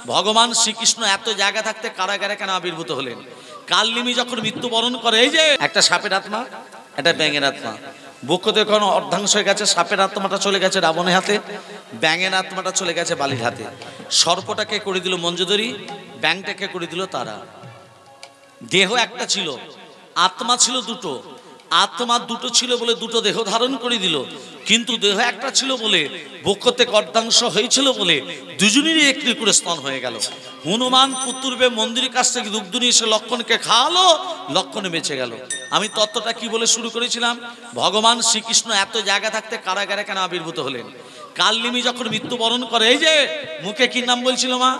ভগবান শ্রীকৃষ্ণ এত জায়গা থাকতে কারাগারে কেন আবির্ভূত হলেন? কালনিমি যখন মৃত্যুবরণ করে, এই যে একটা সাপের আত্মা, একটা ব্যাঙের আত্মা, বক্ষতে এখন অর্ধাংশ হয়ে গেছে, সাপের আত্মাটা চলে গেছে রাবণের হাতে, ব্যাঙের আত্মাটা চলে গেছে বালির হাতে। সর্পটাকে করে দিল মঞ্জুদরি, ব্যাঙটাকে করে দিল তারা। দেহ একটা ছিল, আত্মা ছিল দুটো। আত্মা দুটো ছিল বলে দুটো দেহ ধারণ করে দিল, কিন্তু দেহ একটা ছিল বলে, বক্ষ থেকে অর্ধাংশ হয়েছিল বলে দুজনেরই একটি করে স্তন হয়ে গেল। হনুমান পুত্রবে মন্দিরের কাছ থেকে দুগ্ধ নিয়ে এসে লক্ষণকে খাওয়ালো, লক্ষণে বেঁচে গেল। আমি তত্ত্বটা কি বলে শুরু করেছিলাম? ভগবান শ্রীকৃষ্ণ এত জায়গা থাকতে কারাগারে কেন আবির্ভূত হলেন? কালনিমি যখন মৃত্যুবরণ করে, এই যে মুখে কি নাম বলছিল মা?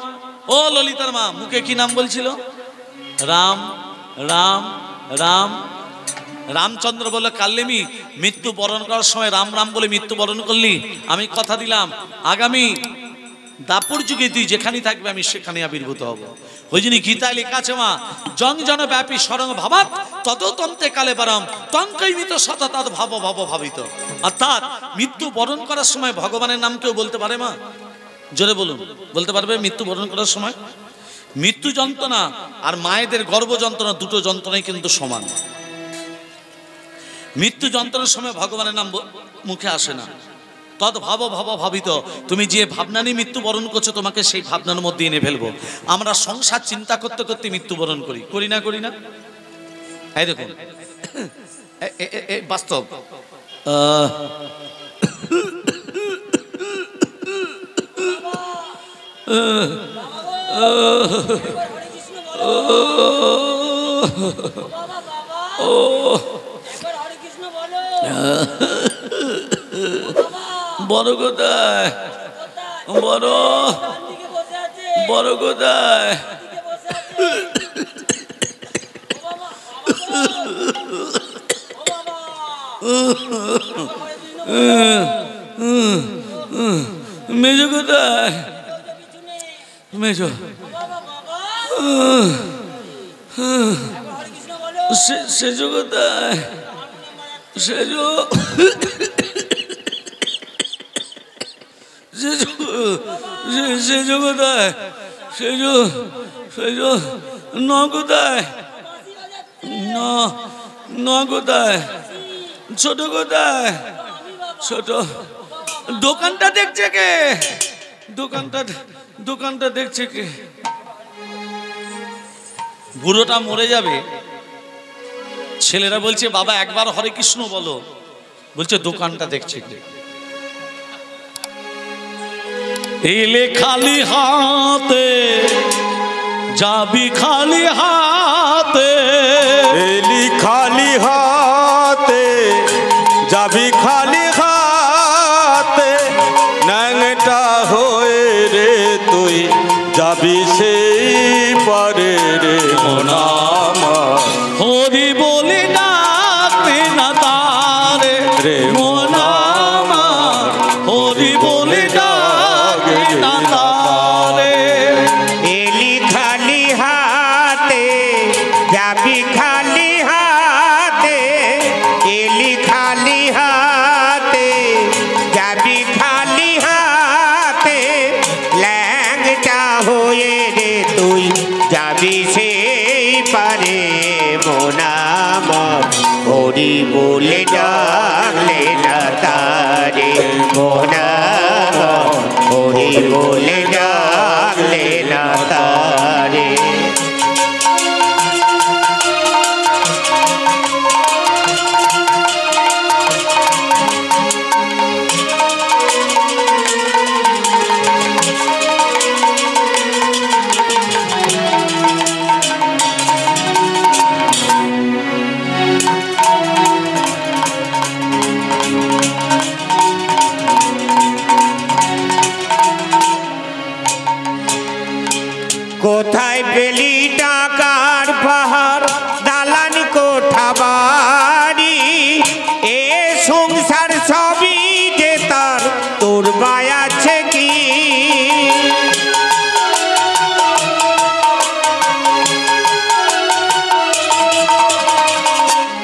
ও ললিতার মা, মুখে কি নাম বলছিল? রাম রাম রাম। রামচন্দ্র বলল, কালনিমি মৃত্যু বরণ করার সময় রাম রাম বলে মৃত্যু বরণ করলি, আমি কথা দিলাম আগামী দাপর যুগে তুই যেখানে থাকবে আমি সেখানে আবির্ভূত হব। ওই জন্য গীতায় লেখা আছে মা, জন জন ব্যাপী স্বরং ভাবাত তদতন্তে কালে বারম তঙ্কৈমিত সততাৎ ভাব ভাব ভাবিত। অর্থাৎ মৃত্যু বরণ করার সময় ভগবানের নাম কেউ বলতে পারে মা? জোরে বলুন, বলতে পারবে মৃত্যু বরণ করার সময়? মৃত্যু যন্ত্রণা আর মায়েদের গর্ভ যন্ত্রণা দুটো যন্ত্রণাই কিন্তু সমান। মৃত্যু যন্ত্রণার সময় ভগবানের নাম মুখে আসে না। তদ ভাব ভাব ভাবিত, তুমি যে ভাবনা নিয়ে মৃত্যুবরণ করছো তোমাকে সেই ভাবনার মধ্যে এনে ফেলবো। আমরা সংসার চিন্তা করতে করতে মৃত্যুবরণ করি, করি না? করি না? এই দেখুন বাস্তব। বড় কোথায়? বড় বড় কোথায়? মেজ কোথায়? মেজ সেজ কোথায়? সেজ সেজ কোথায়? সেজ সেজ ন কোথায়? ন কোথায়? ছোট কোথায়? ছোট দোকানটা দেখছে কে? দোকানটা দেখছে কে? বুড়োটা মরে যাবে, ছেলেরা বলছে বাবা একবার হরে কৃষ্ণ বলো, বলছে দোকানটা দেখছে কে? এলে খালি হাতে যাবি খালি হাতে, এলি খালি হাতে যাবি খালি হাতে, ন্যাংটা হয়ে রে তুই যাবি সেই পারে রে মোনামা। হরি বলে ডাকবে না তারে রে মোনামা, হরি বলে ডাকবে না তারে। এলি খালি হাতে যাবি খালি হাতে, এলি খালি হাতে যাবি খালি হাতে, ল্যাংটা হয়ে রে তুই যাবি সেই পারে মোনাম। হরি বলে ডাকলে না তারে মোনাম, হরি বলে ডাকলে না তারে। কোথায় পেলি টাকার পাহাড় দালান কোঠা বাড়ি, এ সংসার সবই যে তার তোর বায়াছে কি?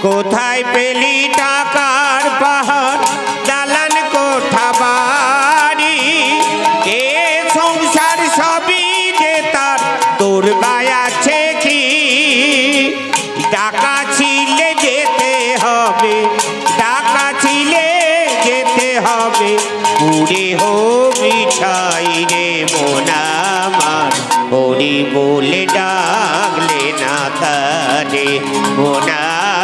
কোথায় পেলি টাকার পাহাড় দালান কোঠা বাড়ি, এ সংসার সবই যে আমার হরি বলে ডাকলে না তারে মন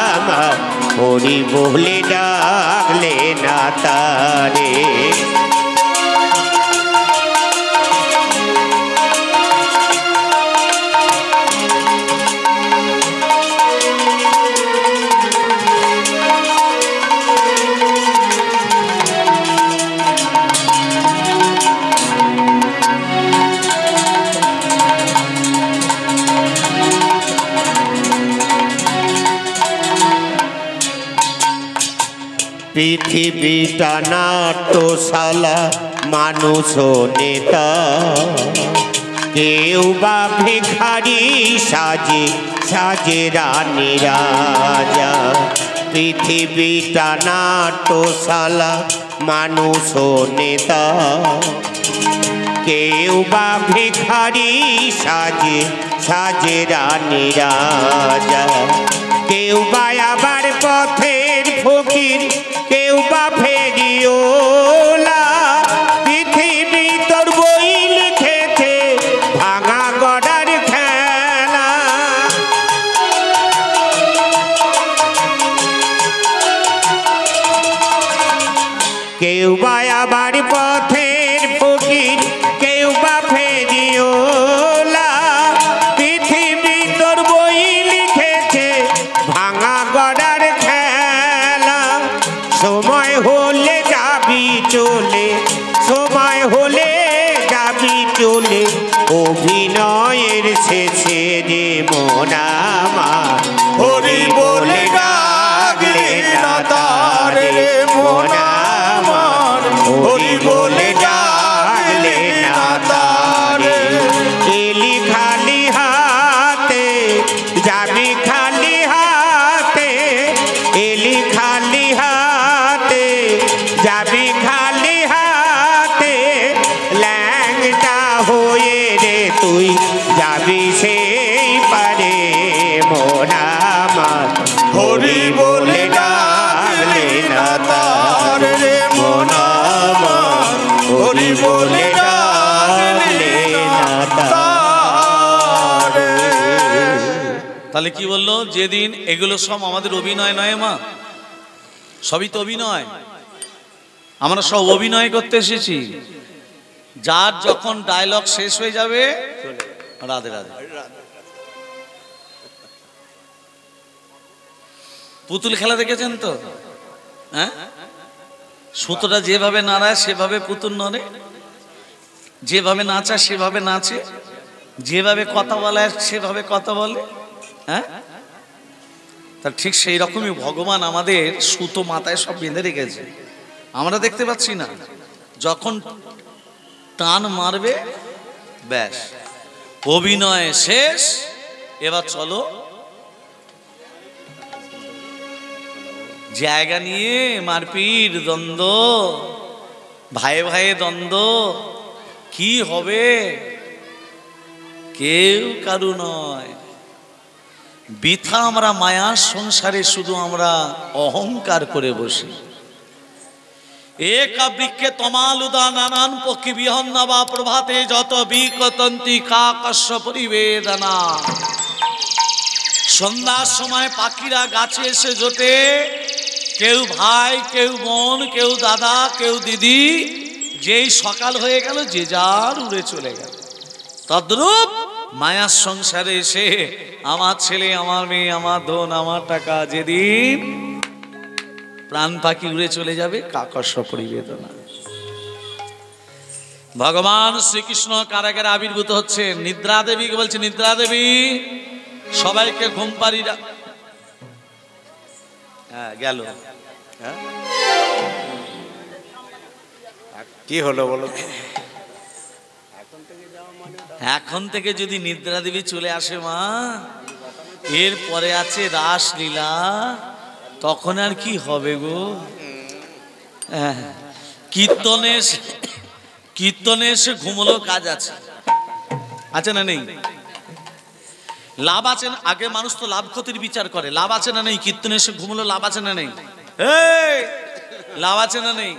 আমার হরি বলে ডাকলে না তারে পৃথিবীটা নাট্যশালা মানুষ নেতা কেউ বা ভিখারি সাজে সাজে রানী রাজা পৃথিবীটা নাট্যশালা মানুষ নেতা কেউ বা ভিখারি সাজে সাজে রানী রাজা কেউ বা আবার পথের ফকির কেউ বা ফেরিওলা পৃথিবী তোর বই লিখেছে ভাঙা গড়ার খেলা কেউ বা আবার পথের ফকির কেউ বা ফেরিওলা পৃথিবী তোর বই লিখেছে ভাঙা গড়ার খেলা সময় হলে যাবি চলে সময় হলে যাবি চলে অভিনয়ের শেষে রে মন আমার হরি বলে ডাকলে না তারে মন আমার হরি বলে ডাকলে না তারে এলি খালি হাতে যাবি খালি হাতে এলি খালি হাতে যাবি খালি হাতে ল্যাংটা হয়ে রে তুই যাবি সেই পারে মন আমার হরি বলে ডাকলে না তারে মন আমার হরি বলে ডাকলে না তারে তাহলে কি বললো যেদিন এগুলো সব আমাদের অভিনয় নয় মা সবই তো অভিনয় আমরা সব অভিনয় করতে এসেছি যার যখন ডায়লগ শেষ হয়ে যাবে রাধে রাধে পুতুল খেলা দেখেছেন তো হ্যাঁ সুতোটা যেভাবে নাড়ায় সেভাবে পুতুল নড়ে যেভাবে নাচা সেভাবে নাচে যেভাবে কথা বলে সেভাবে কথা বলে হ্যাঁ তা ঠিক সেই রকমই ভগবান আমাদের সুতো মাথায় সব বেঁধে রেখেছে আমরা দেখতে পাচ্ছি না যখন টান মারবে ব্যাস অভিনয় শেষ এবার চলো জায়গা নিয়ে মারপিট দ্বন্দ্ব ভাইয়ে ভাইয়ে দ্বন্দ্ব কি হবে কেউ কারু নয় বৃথা আমরা মায়ার সংসারে শুধু আমরা অহংকার করে বসি একা বৃক্ষে তমালুদা নানান পক্ষী বিহন্না বা প্রভাতে যত বিকতন্তি কাকস্য পরিবেদনা সন্ধ্যার সময় পাখিরা গাছে এসে জোটে কেউ ভাই কেউ বোন কেউ দাদা কেউ দিদি যেই সকাল হয়ে গেল যে যার উড়ে চলে গেল তদ্রূপ মায়ার সংসারে এসে আমার ছেলে আমার মেয়ে আমার ধন আমার টাকা যেদিন প্রাণ পাখি উড়ে চলে যাবে কাকস্য পরিবেদনা ভগবান শ্রীকৃষ্ণ কারাগারে আবির্ভূত হচ্ছে নিদ্রা দেবীকে বলছে নিদ্রা দেবী সবাইকে ঘুম পাড়িয়ে হ্যাঁ গেল কি হলো বলো এখন থেকে যদি নিদ্রা দেবী চলে আসে মা এরপরে আছে রাসলীলা তখন আর কি হবে গো কীর্তনে এসে ঘুমলো কাজ আছে আছে না নেই লাভ আছে না আগে মানুষ তো লাভ ক্ষতির বিচার করে লাভ আছে না নেই কীর্তনে এসে ঘুমলো লাভ আছে না নেই লাভ আছে না নেই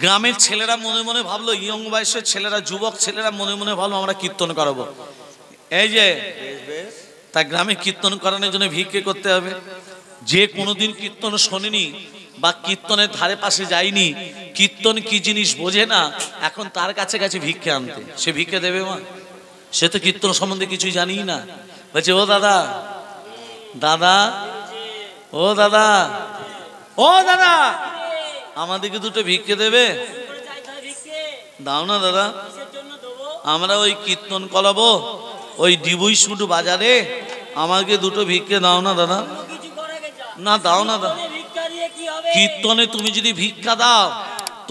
গ্রামের ছেলেরা মনে মনে ভাবলো, ইয়ং বয়সের ছেলেরা, যুবক ছেলেরা মনে মনে ভাবলো আমরা কীর্তন করাবো। এই যে তা গ্রামে কীর্তন করানোর জন্য ভিক্ষে করতে হবে। যে কোনোদিন কীর্তন শোনেনি বা কীর্তনের ধারে পাশে যায়নি, কীর্তন কি জিনিস বোঝে না, এখন তার কাছে কাছে ভিক্ষে আনতে, সে ভিক্ষে দেবে মা? সে তো কীর্তন সম্বন্ধে কিছুই জানিই না। বলছে ও দাদা, দাদা, ও দাদা, ও দাদা, আমাদেরকে দুটো ভিক্ষে দেবে? দাও না দাদা, আমরা ওই কীর্তন করাবো ওই ডিবুই শুধু বাজারে, আমাকে দুটো ভিক্ষে দাও না দাদা। না দাও না দাদা, কীর্তনে তুমি যদি ভিক্ষা দাও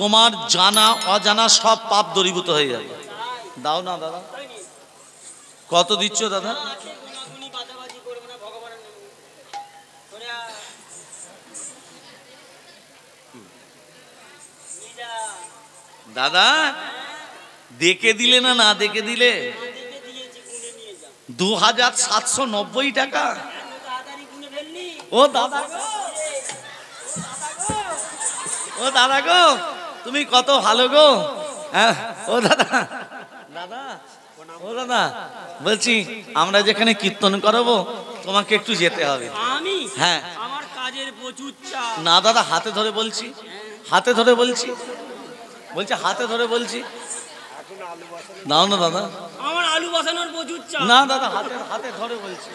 তোমার জানা অজানা সব পাপ দূরীভূত হয়ে যাবে। দাও না দাদা। কত দিচ্ছ দাদা? দাদা দেখে দিলে না, না দেখে দিলে? 2790 টাকা। ও দাদা, ও দাদা গো, তুমি কত ভালো গো। হ্যাঁ ও দাদা, দাদা, ও দাদা, বলছি আমরা যেখানে কীর্তন করাবো তোমাকে একটু যেতে হবে। আমি? হ্যাঁ। আমার কাজের প্রচুর চাপ। না দাদা, হাতে ধরে বলছি, হাতে ধরে বলছি, বলছে হাতে ধরে বলছি। দাও না দাদা। আমার আলু বসানোর প্রচুর চাপ। না দাদা, হাতে হাতে ধরে বলছি,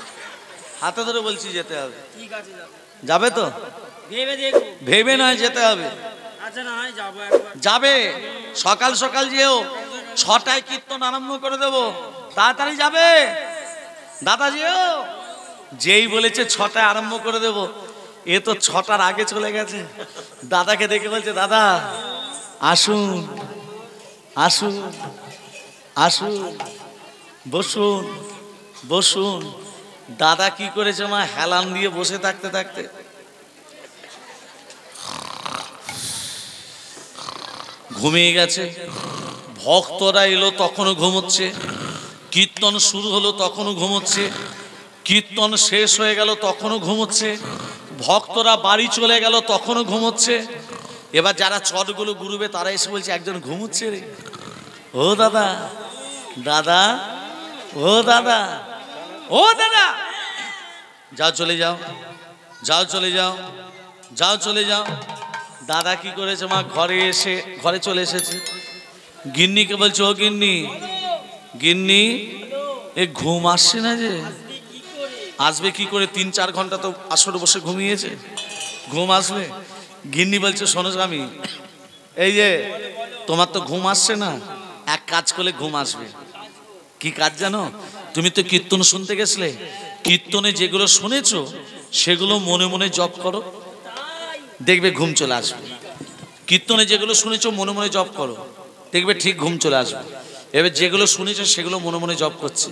হাতে ধরে বলছি যেতে হবে। ঠিক আছে যাবো। যাবে তো? ভেবে দেখো। ভেবে নয়, যেতে হবে। আচ্ছা না হয় যাবো একবার। যাবে, সকাল সকাল যেও, 6টায় কীর্তন আরম্ভ করে দেবো, তাড়াতাড়ি যাবে দাদা যেও। যেই বলেছে 6টায় আরম্ভ করে দেবো, এ তো 6টার আগে চলে গেছে। দাদাকে দেখে বলছে দাদা আসুন, আসুন, আসুন, বসুন, বসুন। দাদা কি করেছে মা, হেলান দিয়ে বসে থাকতে থাকতে ঘুমিয়ে গেছে। ভক্তরা এলো তখনও ঘুমোচ্ছে, কীর্তন শুরু হলো তখনও ঘুমোচ্ছে, কীর্তন শেষ হয়ে গেল তখনও ঘুমোচ্ছে, ভক্তরা বাড়ি চলে গেল তখনও ঘুমোচ্ছে। এবার যারা চটগুলো গুরুবে তারা এসে বলছে একজন ঘুমোচ্ছে রে। ও দাদা, দাদা, ও দাদা, ও দাদা, যাও চলে যাও, যাও চলে যাও, যাও চলে যাও। দাদা কি করেছে মা, ঘরে এসে ঘরে চলে এসেছে। গিন্নিকে বলছে ও গিন্নি, গিন্নি এ ঘুম আসছে না যে? আসবে কি করে, 3-4 ঘন্টা তো আসরে বসে ঘুমিয়েছে, ঘুম আসবে? গিন্নি বলছে শোনো স্বামী, এই যে তোমার তো ঘুম আসছে না, এক কাজ করলে ঘুম আসবে। কি কাজ জানো? তুমি তো কীর্তন শুনতে গেছিলে, কীর্তনে যেগুলো শুনেছো সেগুলো মনে মনে জপ করো, দেখবে ঘুম চলে আসবে। কীর্তনে যেগুলো শুনেছো মনে মনে জপ করো, দেখবে ঠিক ঘুম চলে আসবে। এবার যেগুলো শুনেছো সেগুলো মনে মনে জপ করছে।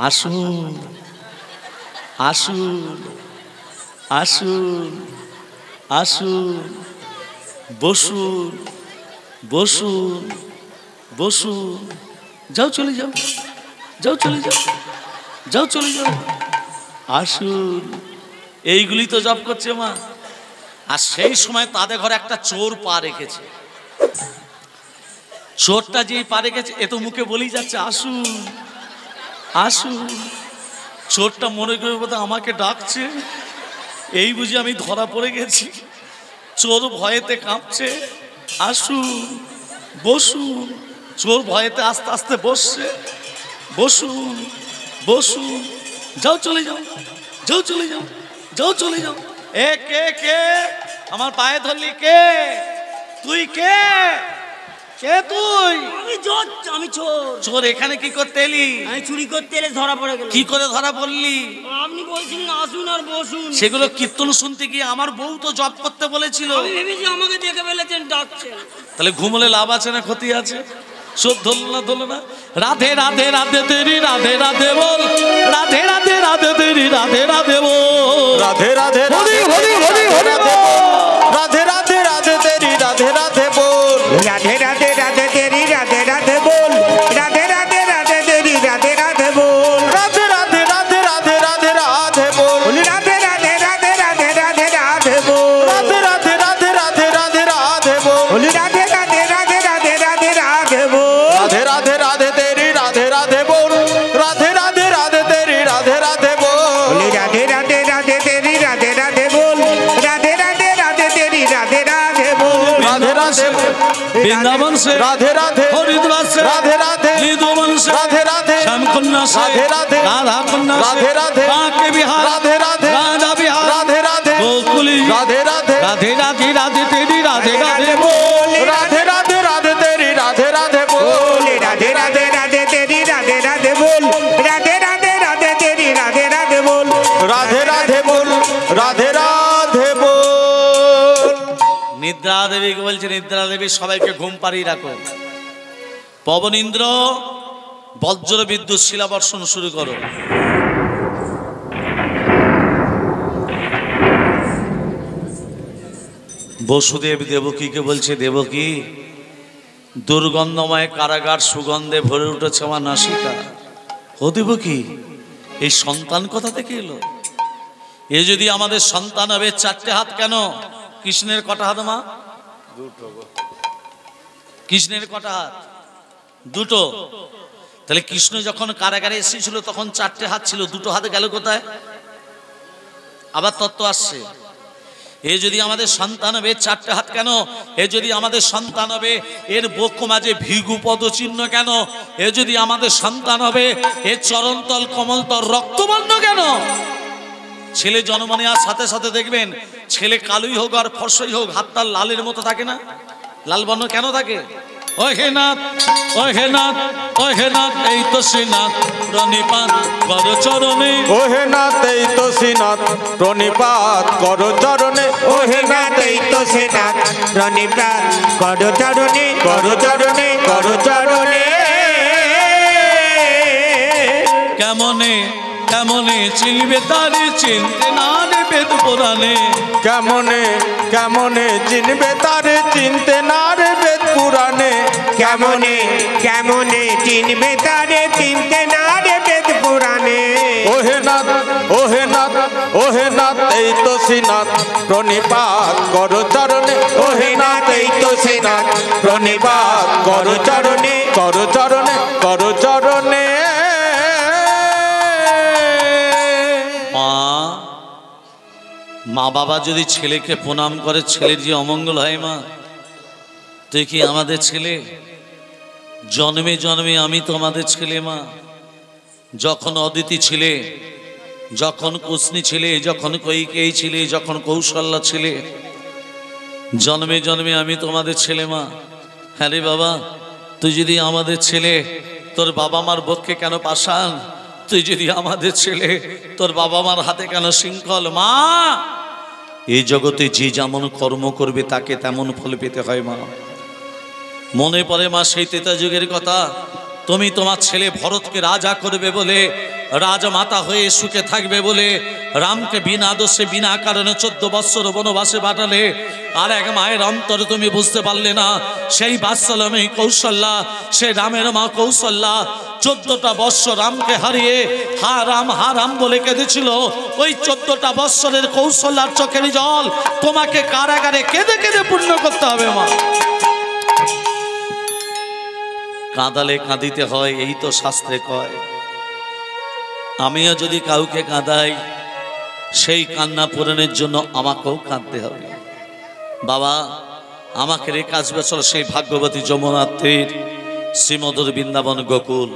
আসুন, আসুন, আসুন, আসুন, বসুন, বসুন, বসুন, যাও চলে যাও, যাও চলে যাও, যাও চলে যাও, আসুন। এইগুলি তো জপ করছে মা। আর সেই সময় তাদের ঘরে একটা চোর পা রেখেছে। চোরটা যেই পা রেখেছে, এ তো মুখে বলেই যাচ্ছে আসুন, আসুন। চোরটা মনে করে বোধহয় আমাকে ডাকছে, এই বুঝি আমি ধরা পড়ে গেছি। চোর ভয়েতে কাঁপছে, আসুন, বসুন। চোর ভয়েতে আস্তে আস্তে বসছে, বসুন, বসুন, যাও চলে যাও, যাও চলে যাও, যাও চলে যাও। এ কে, কে আমার পায়ে ধরলি? কে তুই? কে, কে তুই? আমি চোর, আমি চোর। চোর এখানে কি করতে এলি? আমি চুরি করতে এলে ধরা পড়ে গেল। কি করে ধরা পড়লি? আপনি বলছিলেন আসুন আর বসুন। সেগুলো কীর্তন শুনতে গিয়ে আমার বউ তো জপ করতে বলেছিল। আমি ভেবেছি আমাকে দেখে ফেলেছেন, ডাকছেন। তাহলে ঘুমলে লাভ আছে না ক্ষতি আছে? সব ধরল না, ধরল না। রাধে রাধে রাধে তেরি রাধে রাধে বল, রাধে রাধে রাধে তেরি রাধে রাধে বল, রাধে রাধে হরি হরি হরি হরি বল, রাধে রাধে রাধে তেরি রাধে রাধে বল, রাধে রাধে রাধে তেরি রাধে রাধে বল, রাধে রাধে রাধে তেরি রাধে রাধে বল, রাধে রাধে রাধে রাধে রাধে রাধে বল, রাধে রাধে রাধে রাধে রাধে রাধে বল, রাধে রাধে রাধে রাধে রাধে রাধে বল, রাধে রাধে বংশে রাধে রাধে হরিদ্বার সে রাধে রাধে লিদু বংশে রাধে রাধে শ্যাম কন্যা সে রাধে রাধে রাধা কন্যা সে রাধে রাধে বাঁকে বিহার রাধে রাধে রাধা বিহার রাধে রাধে গোকুলি রাধে রাধে রাধে রাধে রাধে তেরি রাধে রাধে बोल राधे राधे राधे तेरी राधे राधे बोल बोल राधे राधे राधे तेरी राधे राधे बोल राधे राधे राधे तेरी राधे राधे बोल राधे राधे बोल राधे राधे बोल নিদ্রা দেবীকে বলছে নিদ্রা দেবী সবাইকে ঘুম পাড়িয়ে রাখো পবন ইন্দ্র বজ্র বিদ্যুৎ শিলাবর্ষণ শুরু করো বসুদেব দেবকীকে বলছে দেবকী দুর্গন্ধময় কারাগার সুগন্ধে ভরে উঠেছে আমার নাসিকা ও দেবকী এই সন্তান কোথা থেকে এলো এ যদি আমাদের সন্তান হবে চারটে হাত কেন কৃষ্ণের কটা হাত মা কৃষ্ণের কটা হাত দুটো তাহলে কৃষ্ণ যখন কারাগারে এসেছিল তখন চারটে হাত ছিল দুটো হাতে গেল কোথায় আবার তত্ত্ব আসছে এ যদি আমাদের সন্তান হবে চারটে হাত কেন এ যদি আমাদের সন্তান হবে এর বক্ষ মাঝে ভিগু পদচিহ্ন কেন এ যদি আমাদের সন্তান হবে এর চরণতল কমলতল রক্তবর্ণ কেন ছেলে জন্ম নেওয়ার সাথে সাথে দেখবেন ছেলে কালোই হোক আর ফর্সই হোক হাতটা লালের মতো থাকে না লাল বর্ণ কেন থাকে ও হে নাথ ও হে নাথ ও হে নাথ এই তো শ্রীনাথ প্রণিপাত কর চরণে ও হে নাথ এই তো শ্রীনাথ প্রণিপাত কর চরণে ओ हे नाथ এই তো সে নাথ প্রণিপাত করো চরণে করো চরণে করো চরণে কেমনে কেমনে চিনবে তারে চিনতে না রে বেদ পুরাণে কেমনে কেমনে চিনবে তারে চিনতে না রে বেদ পুরাণে কেমনে কেমনে চিনবে তারে চিনতে না রে বেদ পুরাণে ও হে নাথ ও হে নাথ ও হে নাথ এই তো শ্রীনাথ প্রণিপাত কর চরণে ও হে নাথ এই তো সে নাথ প্রণিপাত কর চরণে কর চরণে কর চরণে মা বাবা যদি ছেলেকে প্রণাম করে ছেলের যে অমঙ্গল হয় মা তুই কি আমাদের ছেলে জন্মে জন্মে আমি তো আমাদের ছেলে মা যখন অদিতি ছিলে যখন কুসনি ছিলে যখন কৈকেয়ী ছিলে যখন কৌশল্যা ছিলে জন্মে জন্মে আমি তোমাদের ছেলে মা হ্যাঁ রে বাবা তুই যদি আমাদের ছেলে তোর বাবা মার বক্ষে কেন পাষাণ তুই যদি আমাদের ছেলে তোর বাবা মার হাতে কেন শৃঙ্খল মা এই জগতে যে যেমন কর্ম করবে তাকে তেমন ফল পেতে হয় মা মনে পড়ে মা সেই ত্রেতা যুগের কথা তুমি তোমার ছেলে ভরতকে রাজা করবে বলে রাজমাতা হয়ে সুখে থাকবে বলে রামকে বিনা দোষে বিনা কারণে 14 বৎসর বনবাসে পাঠালে আর এক মায়ের অন্তরে তুমি বুঝতে পারলে না সেই বাৎসল্যময়ী কৌশল্যা সে রামের মা কৌশল্যা 14টা বৎসর রামকে হারিয়ে হা রাম বলে কেঁদেছিল ওই 14টা বৎসরের কৌশল্যার চোখের জল তোমাকে কারাগারে কেঁদে কেঁদে পূর্ণ করতে হবে মা কাঁদালে কাঁদিতে হয় এই তো শাস্ত্রে কয় আমিও যদি কাউকে কাঁদাই সেই কান্না পূরণের জন্য আমাকেও কাঁদতে হবে বাবা আমাকে রেখে আসবে চলো সেই ভাগ্যবতী যমুনার তীর শ্রীমধুর বৃন্দাবন গোকুল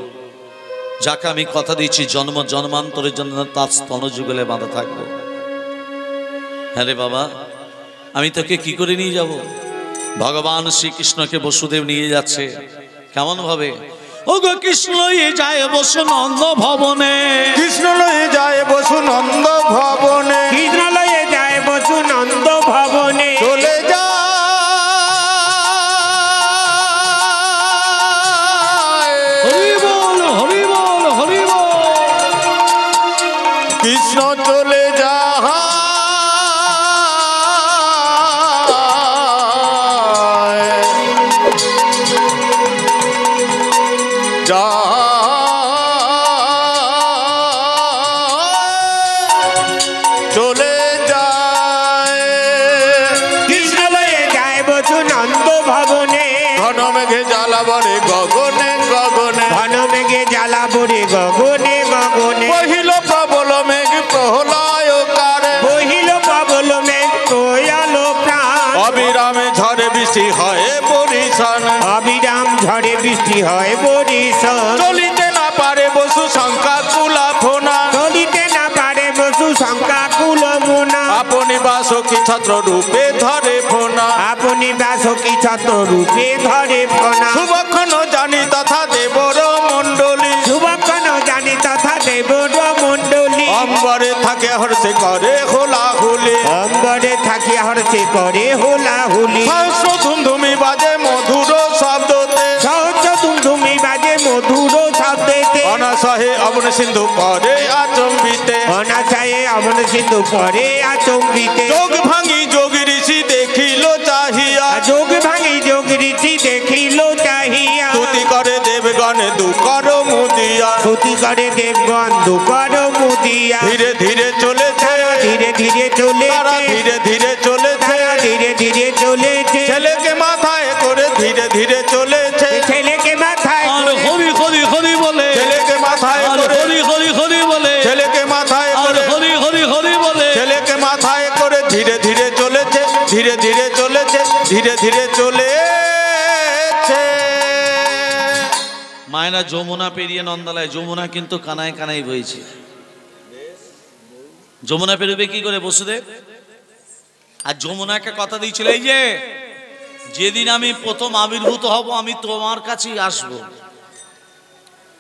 যাকে আমি কথা দিচ্ছি জন্ম জন্মান্তরের জন্য তার স্তনযুগলে বাঁধা থাকবো হ্যাঁ রে বাবা আমি তোকে কি করে নিয়ে যাব ভগবান শ্রীকৃষ্ণকে বসুদেব নিয়ে যাচ্ছে কেমন ভাবে ও গো কৃষ্ণ যায় বসু নন্দ ভবনে কৃষ্ণ লয়ে যায় বসু নন্দ ভবনে কৃষ্ণ লয়ে যায় বসু নন্দ ভবনে চলে যায় হরি বল হরি বল হরি বল কৃষ্ণ চলে যায় চলে যায় কৃষ্ণ লয়ে যায় বসু নন্দ ভবনে ঘন মেঘে জ্বালাবরে গগনে গগনে ঘন মেঘে জ্বালাবরে গগনে গগনে বহিল প্রবল মেঘ প্রহলায় কারে বহিল প্রবল মেঘ প্রয়াল প্রাণ অবিরামে ঝড়ে বৃষ্টি হয় পরিশান বৃষ্টি হয় বরিশন চলিতে না পারে বসু শঙ্কা কুলা ফোনা চলিতে না পারে বসু শঙ্কা কুল মোনা আপনি বাসকি ছত্র রূপে ধরে ফোনা আপনি বাসকি ছত্র রূপে ধরে ফোনা শুভক্ষণ জানি তথা দেবর মণ্ডলী শুভক্ষণ জানি তথা দেবর মণ্ডলী অম্বরে থাকে হর্ষে করে হোলাহুলি অম্বরে থাকিয়া হর্ষে করে হোলাহুলি সহস্র ধুমধুমি বাজে মধুর শব্দতে সহস্র ধুমধুমি বাজে মধুর শব্দেতে অনাসহে অবন সিন্ধু করে আচম্বিতে অনাশায়ে অমন সিন্ধু পরে আচম্বিতে যোগ ভাঙি যোগী ঋষি দেখিল চাহিয়া যোগ ভাঙি যোগ ঋষি দেখিল চাহিয়া স্তুতি করে দেবগণে দুকর মুদিয়া স্তুতি করে দেবগণ দুকর মুদিয়া ধীরে ধীরে চলেছে ধীরে ধীরে চলে তারা ধীরে ধীরে চলেছে ধীরে ধীরে চলেছে ছেলেকে মাথায় করে ধীরে ধীরে চলেছে ছেলেকে মাথায় আর হরি হরি হরি বলে ছেলেকে মাথায় আর করে হরি হরি হরি বলে ছেলেকে মাথায় আর করে হরি হরি হরি বলে ছেলেকে মাথায় করে ধীরে ধীরে চলেছে ধীরে ধীরে চলেছে ধীরে ধীরে চলেছে মায়েরা যমুনা পেরিয়ে নন্দালয় যমুনা কিন্তু কানায় কানায় বইছে যমুনা পেরোবে কি করে বসুদেব আর যমুনাকে কথা দিয়েছিল এই যে যেদিন আমি প্রথম আবির্ভূত হব আমি তোমার কাছেই আসব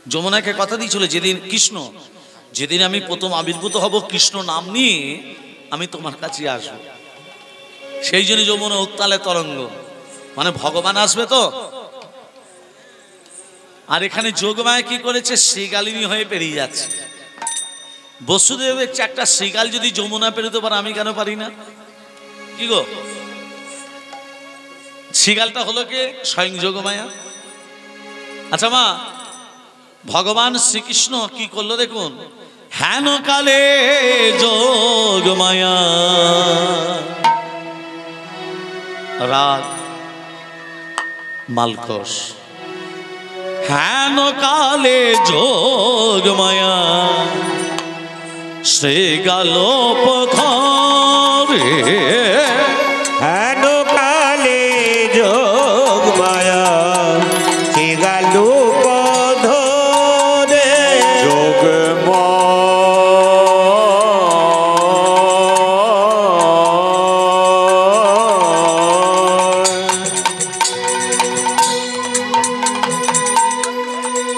যমুনাকে কথা দিয়েছিল যেদিন কৃষ্ণ যেদিন আমি প্রথম আবির্ভূত হব কৃষ্ণ নাম নিয়ে আমি তোমার কাছেই আসব সেই জন্য যমুনা উত্তালে তরঙ্গ মানে ভগবান আসবে তো আর এখানে যোগমায়া কি করেছে শ্রীগালিনী হয়ে পেরিয়ে যাচ্ছে বসুদেবের একটা শ্রীগাল যদি যমুনা পেরোতে পারে আমি কেন পারি না কি গো শ্রীগালটা হলো কে স্বয়ং যোগমায়া আচ্ছা মা ভগবান শ্রীকৃষ্ণ কি করলো দেখুন হেন কালে যোগমায়া রাগ মালকস হেন কালে যোগমায়া সে গেল পথরে হেন কালে যোগ মায়া সে গেল পথরে যোগ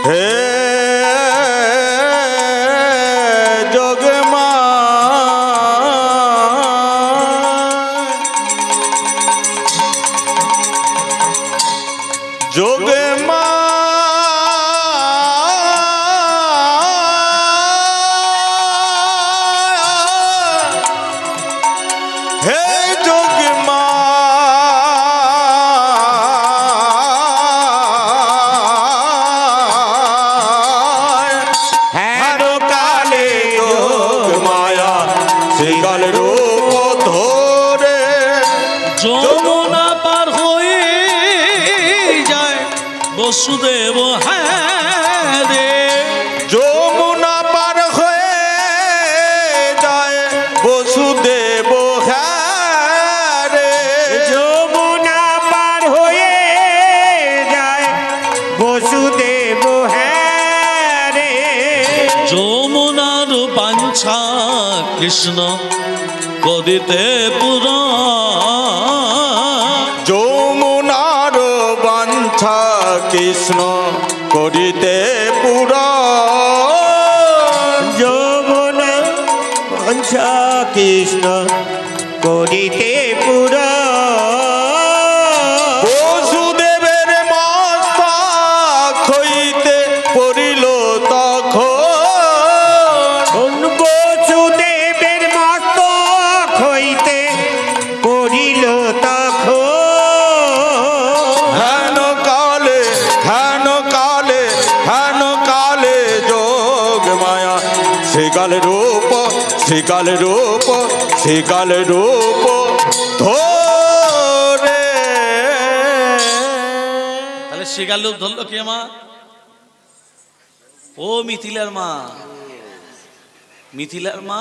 হে যোগমা যোগমা হে যোগমা হেন কালে যোগ মায়া শ্রীকাল রূপ ধরে যমুনা পার হয়ে যায় বসুদেব হ্যাঁ রে যমুনা পার হয়ে যায় বসুদেব হ্যাঁ রে যমুনা পার হয়ে যায় বসুদেব হ্যাঁ রে যমুনার বাঞ্ছা কৃষ্ণ করিতে পুরা যমুনার বাঞ্ছা কৃষ্ণ করিতে পুরা যমুনা বাঞ্ছা কৃষ্ণ করিতে পুরা বসুদেবের মস্তক হইতে পড়িল তখন বসুদেবের মস্তক হইতে পড়িল তখন হেন কালে হেন কালে হেন কালে যোগ মায়া শ্রীকাল রূপ শ্রীকাল রূপ শ্রীকাল রূপ ধরে তাহলে শিগার লোক ধরলো কে মা ও মিথিলার মা মিথিলার মা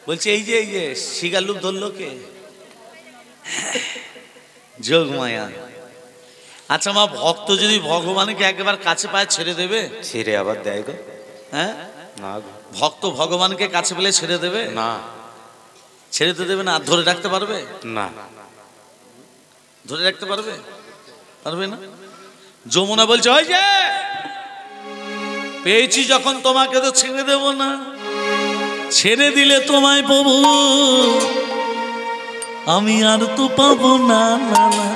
বলছে এই যে শিগার লোক ধরলো কে যোগমায়া আচ্ছা মা, ভক্ত যদি ভগবানকে একবার কাছে পায় ছেড়ে দেবে? ছিঁড়ে আবার দেয় গো? হ্যাঁ, না গো, ভক্ত ভগবানকে কাছে পেলে ছেড়ে দেবে? না ছেড়ে তো দেবে না। আর ধরে রাখতে পারবে? না। ধরে রাখতে পারবে? পারবে না। যমুনা বলছে, ওই যে পেয়েছি যখন তোমাকে তো ছেড়ে দেব না, ছেড়ে দিলে তোমায় পাবো আমি, আর তো পাবো না, না না,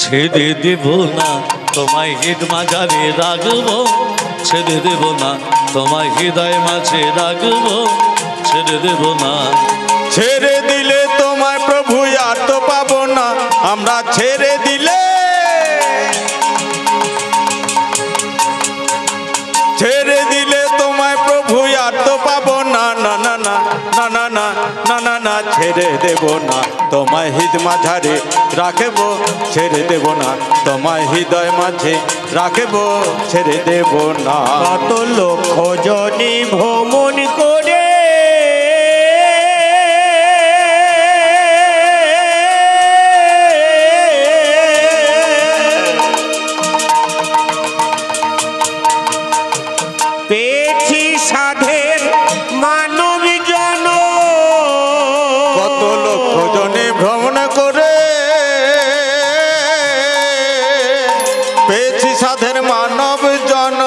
ছেড়ে দেব না তোমায় হৃদ মাঝারে রাখবো, ছেড়ে দেব না তোমায় হৃদয় মাঝে রাখবো, ছেড়ে দেব না। ছেড়ে দিলে তোমায় প্রভু আর তো পাবো না, আমরা ছেড়ে দিলে, ছেড়ে দিলে তোমায় প্রভু আর তো পাবো না, না না না না না না না না না, ছেড়ে দেব না তোমায় হৃদ মাঝারে রাখবো, ছেড়ে দেব না তোমায় হৃদয় মাঝে রাখবো, ছেড়ে দেব না। কত লক্ষ জনে ভ্রমণ করে পেয়েছি সাধের মানব জন, কত লক্ষ জনে ভ্রমণ করে পেয়েছি সাধের মানব জন,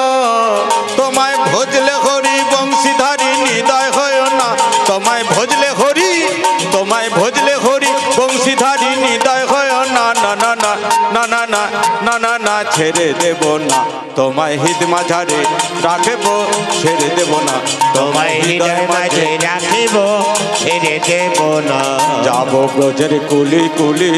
তোমায় ভজলে হরি বংশীধারী নিদয় হয় না, তোমায় ভজলে হরি, তোমায় ভজলে হরি বংশীধারী নিদয় হয় না, না না না না না না না না না, ছেড়ে দেব না তোমায় হৃদ মাঝারে রাখবো, ছেড়ে দেব না তোমায় হৃদয় মাঝে রাখিব, ছেড়ে দেব না। যাব ব্রজের কুলি কুলি,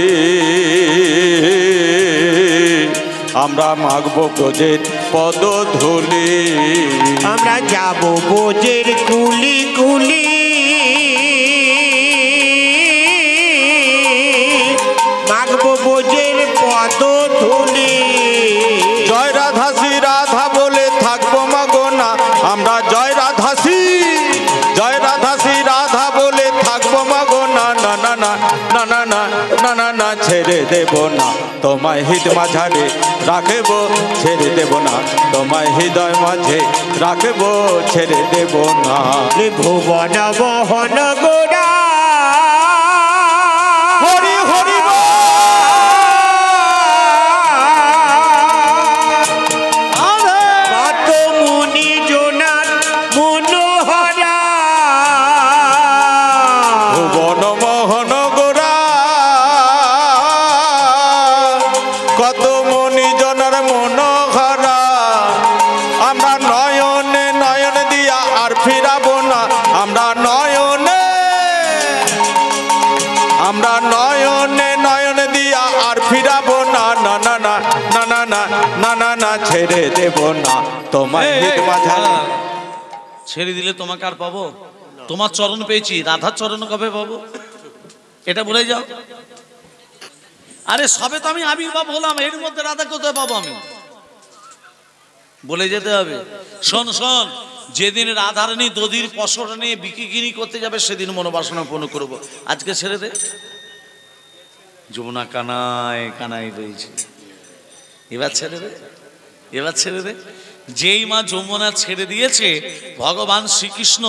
আমরা মাগবো ব্রজের পদধূলি, আমরা যাব বোঝের কুলি কুলি, মাগবো বোঝের পদধূলি। জয় রাধাসী রাধা বলে থাকবো মাগো না, আমরা জয় রাধাসী, জয় রাধাসী রাধা বলে থাকবো মাগো না, না না না না না না না না না, ছেড়ে দেব না তোমায় হৃদ মাঝারে রাখবো, ছেড়ে দেব না তোমায় হৃদয় মাঝে রাখবো, ছেড়ে দেব না। ভুবন মোহন গোড়া হরি হরি কত মুনি জোনার মনোহরা, ভুবন মোহন গোরা, কত মনি জনের মনোহরা, আমরা নয়নে নয়ন দিয়া আর ফিরাবো না, আমরা নয়নে, আমরা নয়নে নয়ন দিয়া আর ফিরাবো না, না না না না না না না না না, ছেড়ে দেব না তোমায় হৃদ মাঝারে। ছেড়ে দিলে তোমাকে আর পাবো? তোমার চরণ পেয়েছি, রাধার চরণ কবে পাবো? এটা বলে যাও। আরে সবে তো আমি আবির্ভাব হলাম, এর মধ্যে রাধা কোথায় পাবো আমি? বলে যেতে হবে। শোন শোন, যেদিন রাধারানী দধির পসরা নিয়ে বিকিগিরি করতে যাবে সেদিন মনোবাসনা পূর্ণ করবো। আজকে ছেড়ে দে। যমুনা কানায় কানায় রয়েছে, এবার ছেড়ে দে, এবার ছেড়ে দে। যেই মা যমুনা ছেড়ে দিয়েছে, ভগবান শ্রীকৃষ্ণ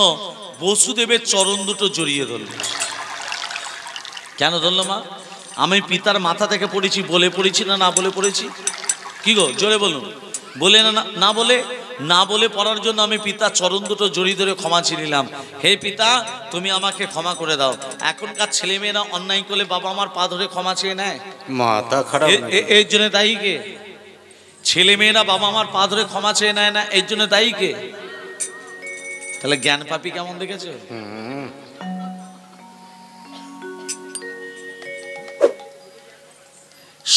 বসুদেবের চরণ দুটো জড়িয়ে ধরল। কেন ধরল মা? আমি পিতার মাথা থেকে পড়েছি, বলে পড়েছি না, না বলে পড়েছি? কি গো জোরে বলুন। বলে না, না বলে, না বলে পড়ার জন্য আমি পিতার চরণ দুটো জড়িয়ে ধরে ক্ষমা চেয়ে নিলাম। হে পিতা, তুমি আমাকে ক্ষমা করে দাও। এখনকার ছেলেমেয়েরা অন্যায় করলে বাবা আমার পা ধরে ক্ষমা চেয়ে নেয়। মাথা খারাপ এর জন্য দায়ী কে? ছেলেমেয়েরা বাবা আমার পা ধরে ক্ষমা চেয়ে নেয় না, এর জন্য দায়ী কে? তাহলে জ্ঞান পাপী কেমন দেখেছো?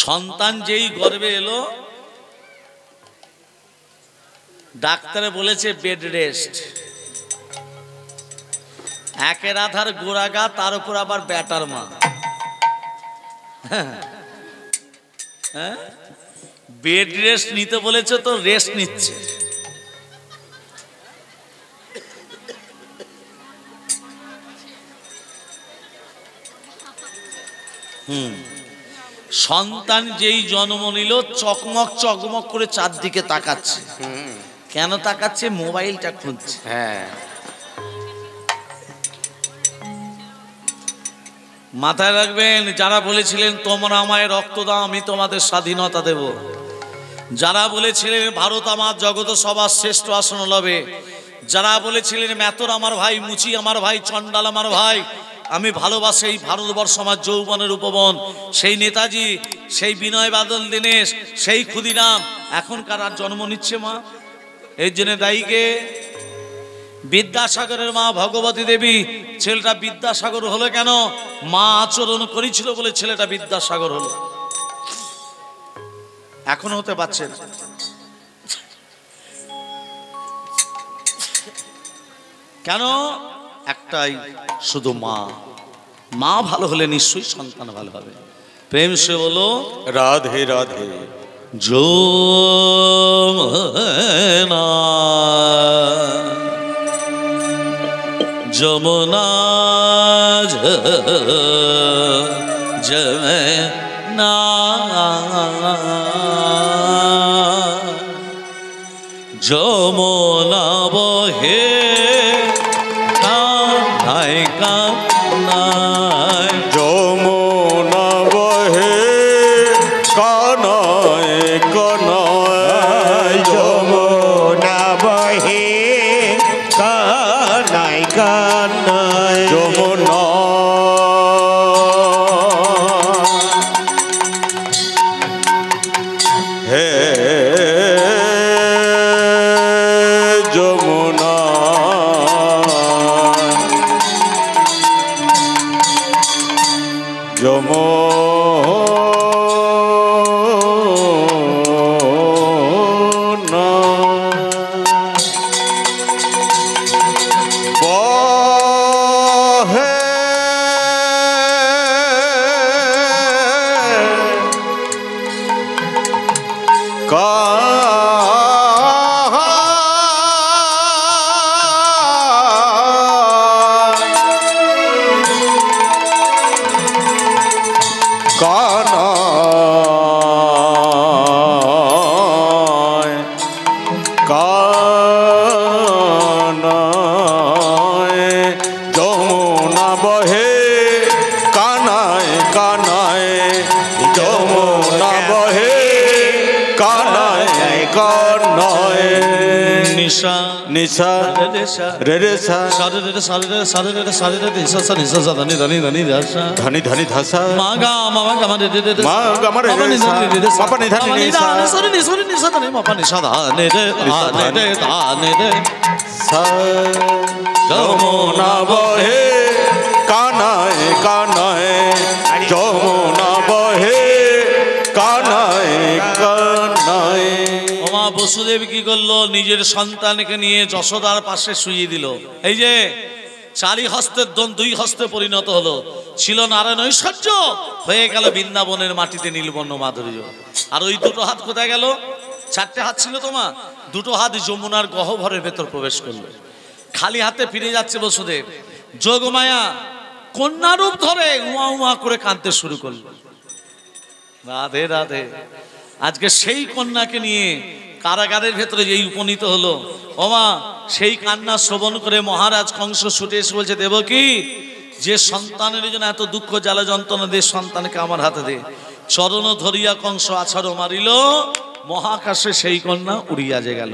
সন্তান যেই গর্ভে এলো, ডাক্তারে বলেছে বেড রেস্ট। একের আধার গোড়াগা, তার উপর আবার ব্যাটার মা। হ্যাঁ, বেড রেস্ট নিতে বলেছে তো রেস্ট নিচ্ছে। সন্তান যেই জন্ম নিল চকমক চকমক করে চারদিকে তাকাচ্ছে। কেন তাকাচ্ছে? মোবাইলটা খুঁজছে। হ্যাঁ, মাথায় রাখবেন, যারা বলেছিলেন তোমরা আমায় রক্ত দাও আমি তোমাদের স্বাধীনতা দেব, যারা বলেছিলেন ভারত আমার জগত সবার শ্রেষ্ঠ আসন লবে, যারা বলেছিলেন মেতর আমার ভাই, মুচি আমার ভাই, চন্ডাল আমার ভাই, আমি ভালোবাসি এই ভারতবর্ষ আমার যৌবনের উপবন, সেই নেতাজি, সেই বিনয় বাদল দীনেশ, সেই ক্ষুদিরাম এখনকার আর জন্ম নিচ্ছে মা। এর জন্য দায়ীকে বিদ্যাসাগরের মা ভগবতী দেবী। ছেলেটা বিদ্যাসাগর হলো কেন? মা আচরণ করেছিল বলে ছেলেটা বিদ্যাসাগর হলো। এখন হতে পারছে না। কেন? একটাই শুধু মা। মা ভালো হলে নিশ্চয়ই সন্তান ভালো হবে। প্রেম সে বলো রাধে রাধে। যমুনা যমুনা যমুনা যমুনা বহে কানাই কানাই, যমুনা বহে কানায় কানায়, যমুনা বহে কানায় কানায়, যমুনা হে যমুনা যমুনা বহে কানায় কানায়, যমুনা বহে কানায় কানায়, যমুনা বহে কানায় কানায়, নিশা নিশা রেশা রে রে সা সারে রে সারে রে সারে রে সারে রে নিশা সা নিশা সা ধনি ধনি ধনি দাসা ধনি ধনি ধাসা মা গা মা গা মা রে রে রে মা গা মা রে রে সা মা পা নি ধনি নি সা সরি নি সরি নি সা ধনি মা পা নি সা ধা নে রে আ নে রে ধা নে রে সা, যমুনা বহে কানায় কানায়, যমুনা বহে কানায় কানায়। ওমা বসুদেব কি করলো? নিজের সন্তানকে নিয়ে যশোদার পাশে শুইয়ে দিল। এই যে চারি হস্তের দন দুই হস্তে পরিণত হলো। ছিল নারায়ণ ঐশ্বর্য, হয়ে গেল বৃন্দাবনের মাটিতে নীলবর্ণ মাধুর্য। আর ওই দুটো হাত কোথায় গেল? চারটে হাত ছিল তোমার, দুটো হাত যমুনার গহ্বরের ভেতর প্রবেশ করলো। খালি হাতে ফিরে যাচ্ছে বসুদেব। যোগমায়া কন্যা রূপ ধরে উমা উমা করে কাঁদতে শুরু করলো। রাধে রাধে। আজকে সেই কন্যাকে নিয়ে কারাগারের ভেতরে যেই উপনীত হলো, ওমা সেই কান্না শ্রবণ করে মহারাজ কংস ছুটে এসে বলছে, দেবকী, যে সন্তানের জন্য এত দুঃখ জ্বালা যন্ত্রণা দে, সন্তানকে আমার হাতে দে। চরণ ধরিয়া কংস আছাড় মারিল, মহাকাশে সেই কন্যা উড়িয়া যে গেল।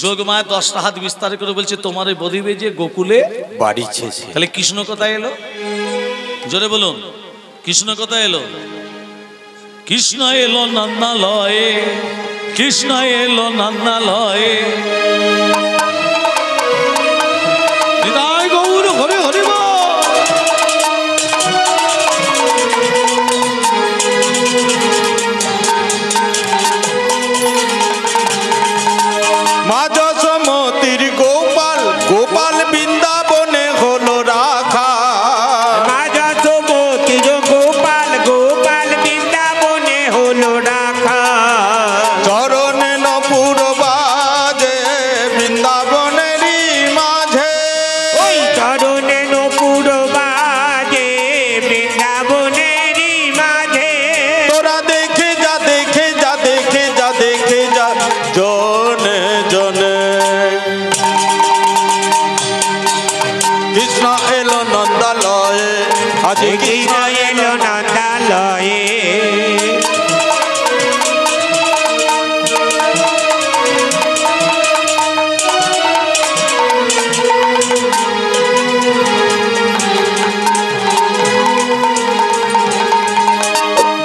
যোগমায়া 10টা হাত বিস্তার করে বলছে, তোমারে বধিবে যে গোকুলে বাড়ি ছেছে। তাহলে কৃষ্ণ কোথায় এলো? জোরে বলুন, কৃষ্ণ কোথায় এলো? কৃষ্ণ এলো নন্দালয়ে, কৃষ্ণ এলো নন্দালয়ে। নিতাই গৌর হরে হরে বল। মা যশোমতির গোপাল, গোপাল বৃন্দাবনে হলো রাখা। মা যশোমতির গোপাল, গোপাল বৃন্দাবনে হলো রাখা। চরণে নপুর বাজে জনে জনে কৃষ্ণ এলো নন্দালয়ে আজ কৃষ্ণ এলো নন্দালয়ে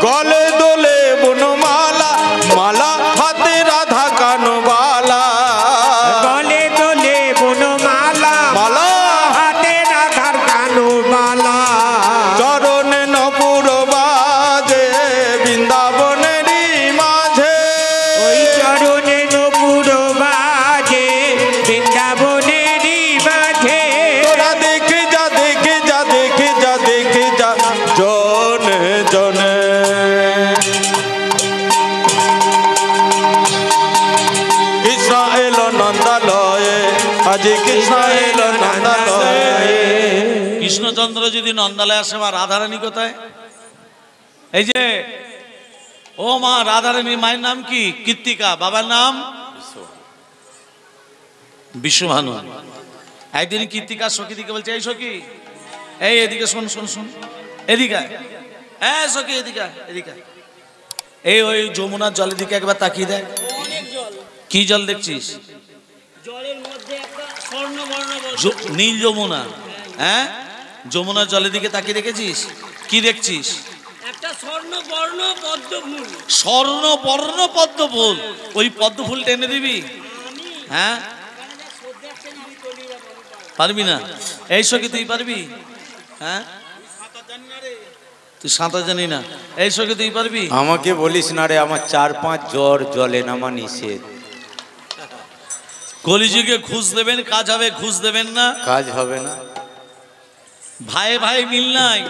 গলে দোলে বনমালা মালা হাতে রাধা কানবালা গলে দোলে বনমালা মালা হাতে রাধার কানবালা চরণে নপুর বাজে বৃন্দাবনেরই মাঝে ওই চরণে নপুর বাজে বৃন্দাবনেরই মাঝে তোরা দেখে যা দেখে যা দেখে যা দেখে যা জনে জনে কৃষ্ণ এলো নন্দালয়ে আজ কৃষ্ণ এলো নন্দালয়ে কৃষ্ণচন্দ্র যদি নন্দালয়ে আসে, মা রাধারানী কোথায়? এই যে ও মা রাধারানী, মায়ের নাম কি? কীর্তিকা। বাবার নাম বিশ্বভানু। একদিন কীর্তিকা সখীদিকে বলছে, এই সখী, এই এদিকে শোন শোন শোন, এদিকে হ্যাঁ সখী, এদিকে এদিকে। এই ওই যমুনার জলের দিকে একবার তাকিয়ে দেখ। অনেক জল, কি জল দেখছিস? জলের মধ্যে একটা স্বর্ণবর্ণ নীল যমুনা। হ্যাঁ, যমুনার জলের দিকে তাকিয়ে দেখেছিস? কি দেখছিস? একটা স্বর্ণবর্ণ পদ্ম ফুল। স্বর্ণবর্ণ পদ্ম ফুল। ওই পদ্ম ফুল টেনে দিবি? আমি হ্যাঁ, এখানে যা শ্রদ্ধা আসছেন আমি তলি যাবো। পারবি না? এই সখী তুই পারবি? হ্যাঁ, তুই সাঁতার জানি না। এই সখী তুই পারবি? আমাকে বলিস না রে, আমার 4-5 জ্বর জলে নামা নিষেধ। কলিযুগে ঘুষ দেবেন, কাজ হবে। ঘুষ দেবেন না, কাজ হবে না। ভাই ভাই মিল নাই,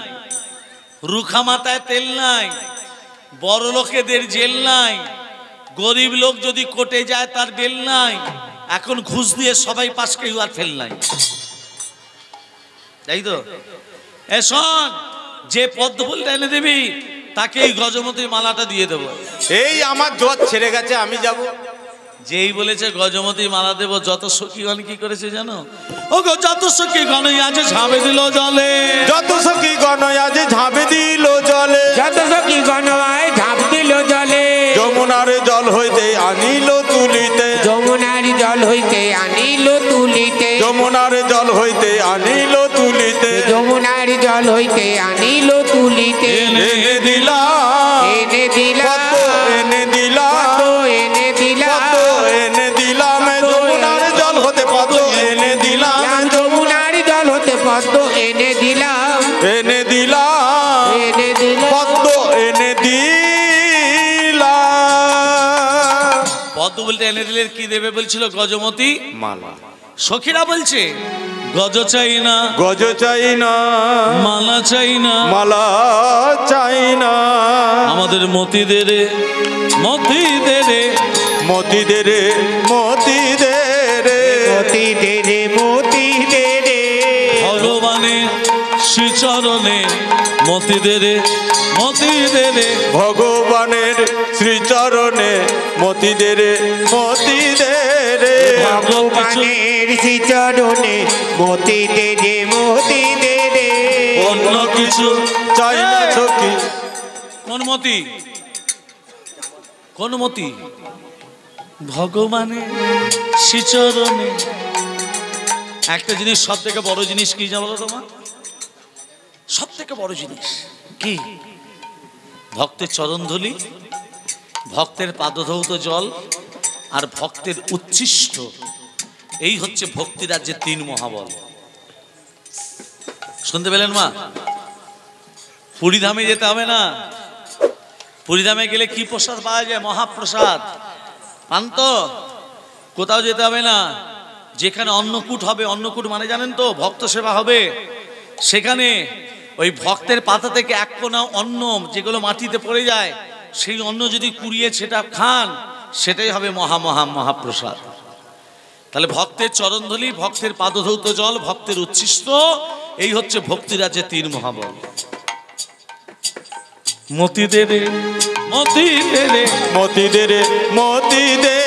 রুখা মাথায় তেল নাই, বড় লোকেদের জেল নাই, গরিব লোক যদি কোটে যায় তার বেল নাই। এখন ঘুষ দিয়ে সবাই পাশ, কেউ আর ফেল নাই। তাই তো? এ শোন, যে পদ্ম ফুলটা এনে দিবি তাকে এই গজমতির মালাটা দিয়ে দেবো। এই আমার জ্বর ছেড়ে গেছে, আমি যাব। যেই বলেছে গজমতি মালা দেব, যত সখীগণ কি করেছে জানো? ও গো যত সখীগণ আছে ঝাঁপে দিল জলে, যত সখী গণ আজ ঝাঁপে দিল জলে, যত সখী গণায় ঝাঁপ দিল জলে যমুনার জল হইতে আনিল তুলিতে, যমুনার জল হইতে আনিল তুলিতে যমুনার জল হইতে আনিল তুলিতে, যমুনার জল হইতে আনিল তুলিতে এনে দিলাম এনে দিলাম পদ্ম এনে দিলাম এনে দিলাম পদ্ম এনে দিলাম, যমুনার জল হতে পদ্ম এনে দিলাম, যমুনার জল হতে পদ্ম এনে দিলাম এনে দিলাম এনে দিলাম পদ্ম এনে দিলাম। পদ্ম বলতে এনে দিলে কি দেবে বলছিল গজমতি? মালা। সখীরা বলছে গজ চাই না, গজ চাই না, মালা চাই না, মালা চাই না, আমাদের মতি দে রে, মতি দে রে, মতি দে রে, মতি দে রে, মতি দে রে মতি দে রে ভগবানের শ্রীচরণে মতি দে রে, মতি দে রে, ভগবানের শ্রীচরণে মতি দে রে, মতি দে রে, ভগবানের শ্রীচরণে মতি দে রে মতি দে রে অন্য কিছু চাই না সখী। কোন মতি? কোন মতি? ভগবানের শ্রীচরণে। একটা জিনিস, সব থেকে বড় জিনিস কি জানো তোমার? সব থেকে বড় জিনিস কি? ভক্তের চরণধূলি, ভক্তের পাদধৌত জল, আর ভক্তের উচ্ছিষ্ট। এই হচ্ছে ভক্তি রাজ্যের 3 মহাবল। শুনতে পেলেন মা? পুরীধামে যেতে হবে না। পুরীধামে গেলে কি প্রসাদ পাওয়া যায়? মহাপ্রসাদ পান তো। কোথাও যেতে হবে না। যেখানে অন্নকূট হবে, অন্নকূট মানে জানেন তো, ভক্ত সেবা হবে, সেখানে ওই ভক্তের পাতা থেকে এক কোনা অন্ন, যেগুলো মাটিতে পড়ে যায়, সেই অন্ন যদি কুড়িয়ে সেটা খান, সেটাই হবে মহাপ্রসাদ। তাহলে ভক্তের চরণধূলি, ভক্তের পাদধৌত জল, ভক্তের উচ্ছিষ্ট, এই হচ্ছে ভক্তিরাজ্যের 3 মহাবল। মতি দে রে, মতি দে রে, মতি দে রে, মতি দে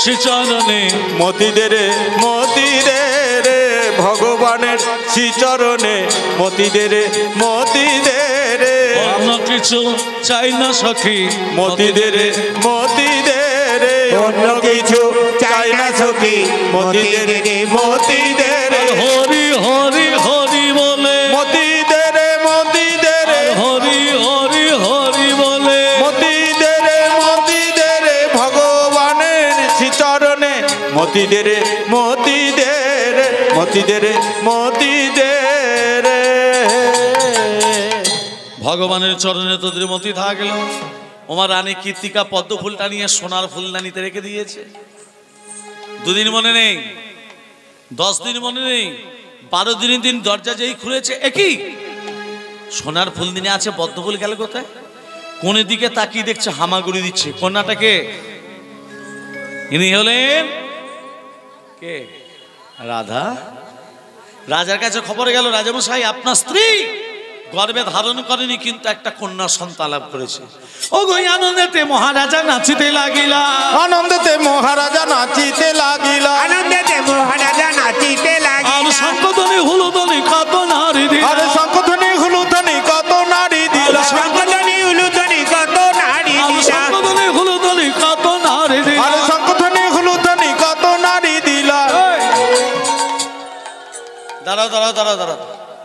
শ্রীচরণে মতি দে রে ভগবানের শ্রীচরণে মতি দে রে অন্য কিছু চাই না সখী মতি দে রে অন্য কিছু চাই না সখী মতি দে রে হরি হরি হরি বলে মতি দে রে হরি হরি হরি বলে মতি দে রে ভগবানের শ্রীচরণে মতি দে রে ভগবানের চরণে তোদের মতি থাকল। ওমার রানী কীর্তিকা পদ্ম ফুলটা নিয়ে সোনার ফুলদানিতে রেখে দিয়েছে। 2 দিন মনে নেই, 10 দিন মনে নেই, 12 দিনের দিন দরজা যেই খুলেছে, একই সোনার ফুলদানি আছে, পদ্ম ফুল গেল কোথায়? কোনের দিকে তাকিয়ে দেখছে হামাগুড়ি দিচ্ছে। কন্যাটাকে ইনি হলেন কে? রাধা। রাজার কাছে খবর গেল, রাজামশাই আপনার স্ত্রী গর্ভে ধারণ করেনি, কিন্তু একটা কন্যা সন্তান লাভ করেছে। ও গো আনন্দেতে মহারাজা নাচিতে লাগিলা, আর শঙ্খধ্বনি হুলুধ্বনি কত নারী দিলা, আর শঙ্খধ্বনি হুলুধ্বনি কত নারী দিলা,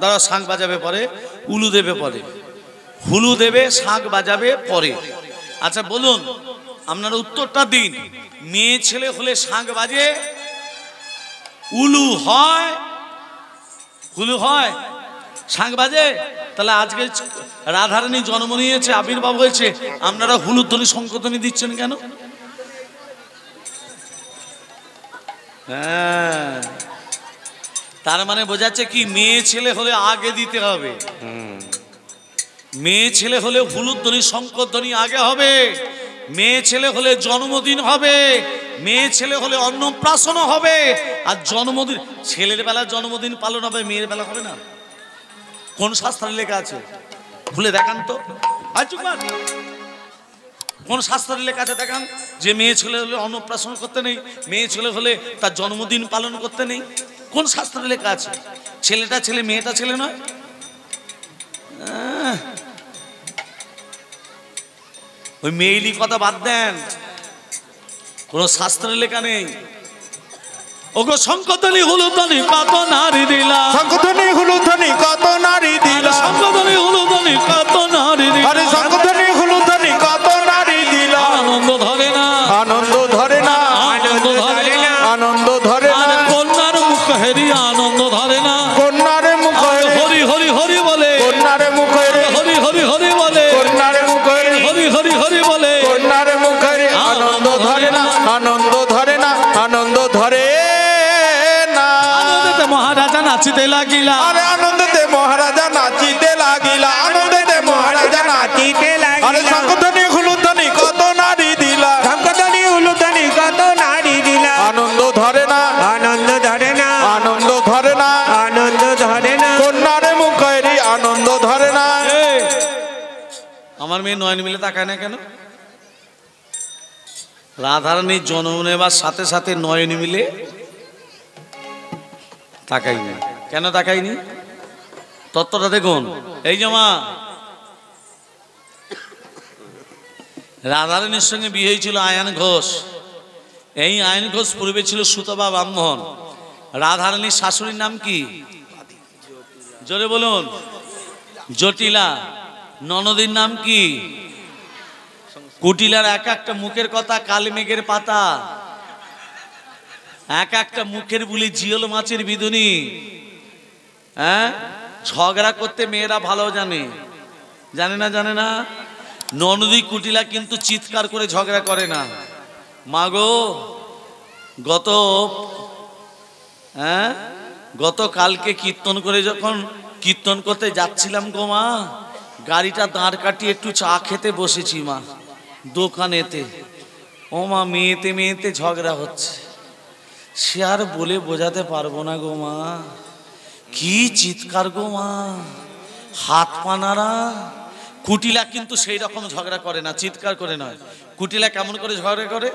দাঁড়াও শাঁখ বাজাবে পরে, উলু দেবে পরে, হুলু দেবে, শাঁখ বাজাবে পরে। আচ্ছা বলুন, আপনারা উত্তরটা দিন। মেয়ে ছেলে হলে শাঁখ বাজে, উলু হয়, হুলু হয়, শাঁখ বাজে। তাহলে আজকে রাধারানী জন্ম নিয়েছে, আবির্ভাব হয়েছে, আপনারা হুলুধ্বনি শঙ্খধ্বনি দিচ্ছেন কেন? হ্যাঁ, তার মানে বোঝাচ্ছে কি, মেয়ে ছেলে হলে আগে দিতে হবে। মেয়ে ছেলে হলে হুলুধ্বনি শঙ্খধ্বনি আগে হবে, মেয়ে ছেলে হলে জন্মদিন হবে, মেয়ে ছেলে হলে অন্নপ্রাশন হবে। আর জন্মদিন, ছেলের বেলা জন্মদিন পালন হবে, মেয়ের বেলা হবে না। কোন শাস্ত্রে লেখা আছে? খুলে দেখান তো। কোন শাস্ত্রে লেখা আছে দেখান যে মেয়ে ছেলে হলে অন্নপ্রাশন করতে নেই, মেয়ে ছেলে হলে তার জন্মদিন পালন করতে নেই? কোন শাস্ত্রে লেখা আছে? ছেলেটা ছেলে, মেয়েটা ছেলে নয়? ওই মেয়েলি কথা বাদ দেন, কোন শাস্ত্রে লেখা নেই। ওগো শঙ্খধ্বনি হুলুধ্বনি কত নারী দিলা, শঙ্খধ্বনি হুলুধ্বনি কত নারী দিলা, শঙ্খধ্বনি হুলুধ্বনি কত নারী দিলা, শঙ্খধ্বনি হুলুধ্বনি কত নারী দিলা। আনন্দ ধরে না, আনন্দ ধরে না, আনন্দ ধরে না, আনন্দ ধরে না, কন্যার মুখ হেরি আনন্দ ধরে না, কন্যার মুখ হরি হরি হরি বলে, কন্যার মুখ হরি হরি হরি বলে, কন্যার মুখ হরি হরি হরি বলে, কন্যার মুখ আনন্দ ধরে না, আনন্দ ধরে না, আনন্দ ধরে না। আনন্দেতে মহারাজা নাচিতে লাগিলা, আরে আনন্দেতে মহারাজা নাচিতে লাগিলা, আনন্দেতে মহারাজা নাচিতে লাগিলা। আরে শঙ্খধ্বনি হুলুধ্বনি কত নারী দিলা, শঙ্খধ্বনি হুলুধ্বনি কত নারী দিলা। আনন্দ ধরে না, আনন্দ ধরে না, আনন্দ ধরে না, আনন্দ ধরে না, কন্যার মুখেরই আনন্দ ধরে না। আমার মেয়ে নয়ন মিলে তাকায় না কেন? রাধারানীর জন্ম নেবার সাথে সাথে নয়ন মিলে তাকাইনি। কেন তাকাইনি? তত্ত্বটা দেখুন। এই যে মা, রাধারানীর সঙ্গে বিয়ে হয়েছিল আয়ন ঘোষ। এই আয়ন ঘোষ পূর্বে ছিল সুতবা ব্রাহ্মণ। রাধারানীর শাশুড়ির নাম কি? জোরে বলুন। জটিলা। ননদীর নাম কি? কুটিলার এক একটা মুখের কথা কালী মেঘের পাতা, এক একটা মুখের বুলি জিওল মাছের বিধুনি। হ্যাঁ, ঝগড়া করতে মেয়েরা ভালো জানে, জানে না? জানে না? ননদী কুটিলা কিন্তু চিৎকার করে ঝগড়া করে না। মাগো, গত কালকে কীর্তন করে যখন কীর্তন করতে যাচ্ছিলাম গো মা, গাড়িটা দাঁড় কাটিয়ে একটু চা খেতে বসেছি মা দোকানেতে। ও মা, মেয়েতে মেয়েতে ঝগড়া হচ্ছে, সে আর বলে বোঝাতে পারবো না গো মা। কি চিৎকার গো মা, হাত পানারা। কুটিলা কিন্তু সেই রকম ঝগড়া করে না, চিৎকার করে নয়। কুটিলা কেমন করে ঝগড়া করে?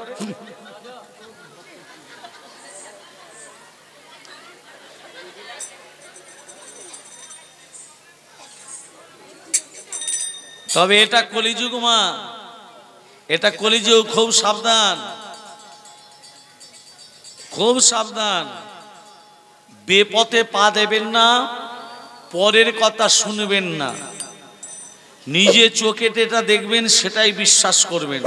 তবে এটা কলিযুগ মা, এটা কলিযুগ, খুব সাবধান, খুব সাবধান। বেপথে পা দেবেন না, পরের কথা শুনবেন না, নিজে চোখে যেটা দেখবেন সেটাই বিশ্বাস করবেন।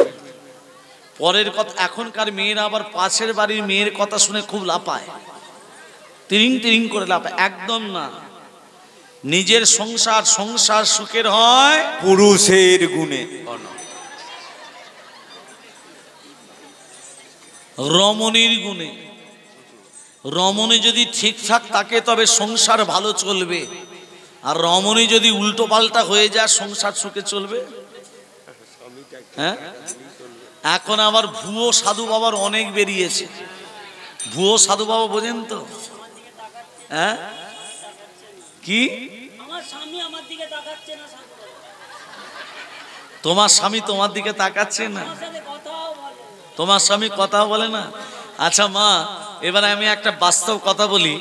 পরের কথা, এখনকার মেয়েরা আবার পাশের বাড়ির মেয়ের কথা শুনে খুব লাফায়, তিরিং তিরিং করে লাফায়। একদম না, নিজের সংসার, সংসার সুখের হয় পুরুষের গুণে। রমণীর গুণে। রমণী যদি ঠিকঠাক থাকে তবে সংসার ভালো চলবে, আর রমণী যদি উল্টো পাল্টা হয়ে যায় সংসার সুখে চলবে? হ্যাঁ, এখন আবার ভুয়ো সাধু বাবার অনেক বেরিয়েছে। ভুয়ো সাধু বাবা বোঝেন তো? হ্যাঁ, কি আমার স্বামী আমার দিকে তাকাচ্ছে না, তোমার স্বামী তোমার দিকে তাকাচ্ছে না? আমার সাথে কথাও বলে না। তোমার স্বামী কথা বলে না? আচ্ছা মা, এবারে আমি একটা বাস্তব কথা বলি।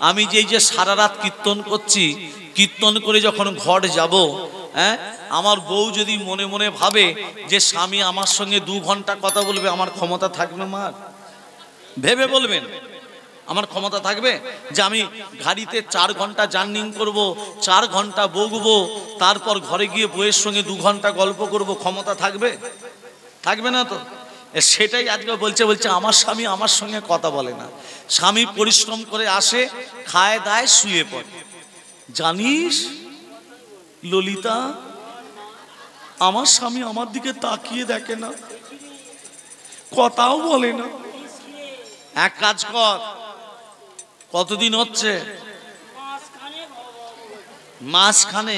আমি যে সারা রাত কীর্তন করছি, কীর্তন করে যখন ঘর যাব, হ্যাঁ, আমার বউ যদি মনে মনে ভাবে যে স্বামী আমার সঙ্গে 2 ঘন্টা কথা বলবে, আমার ক্ষমতা থাকবে মা? ভেবে বলবেন, আমার ক্ষমতা থাকবে যে আমি গাড়িতে 4 ঘন্টা জার্নিং করব, 4 ঘন্টা বকবো, তারপর ঘরে গিয়ে বউয়ের সঙ্গে 2 ঘন্টা গল্প করব? ক্ষমতা থাকবে? থাকবে না তো। সেটাই আজকে বলছে আমার স্বামী আমার সঙ্গে কথা বলে না। স্বামী পরিশ্রম করে আসে, খায় দায় শুয়ে পড়ে। জানিস ললিতা, আমার স্বামী আমার দিকে তাকিয়ে দেখে না, কথাও বলে না। এক কাজ কর, কতদিন হচ্ছে? মাসখানে।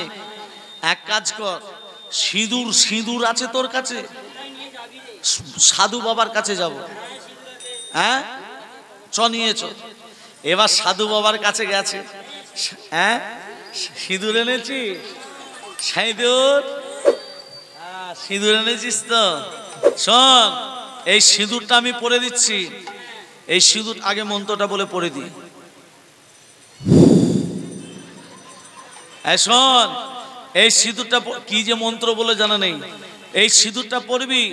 এক কাজ কর, সিঁদুর আছে তোর কাছে? সাধু বাবার কাছে যাব, হ্যাঁ, চ নিয়েছ। এবার সাধু বাবার কাছে গেছে, হ্যাঁ, সিঁদুর এনেছিস? সিঁদুর এনেছিস তো? শোন, এই সিঁদুরটা আমি পরে দিচ্ছি। এই সিঁদুর আগে মন্ত্রটা বলে পড়ে দি। শোন, এই সিঁদুরটা কি যে মন্ত্র বলে জানা নেই। এই সিঁদুরটা পরবি,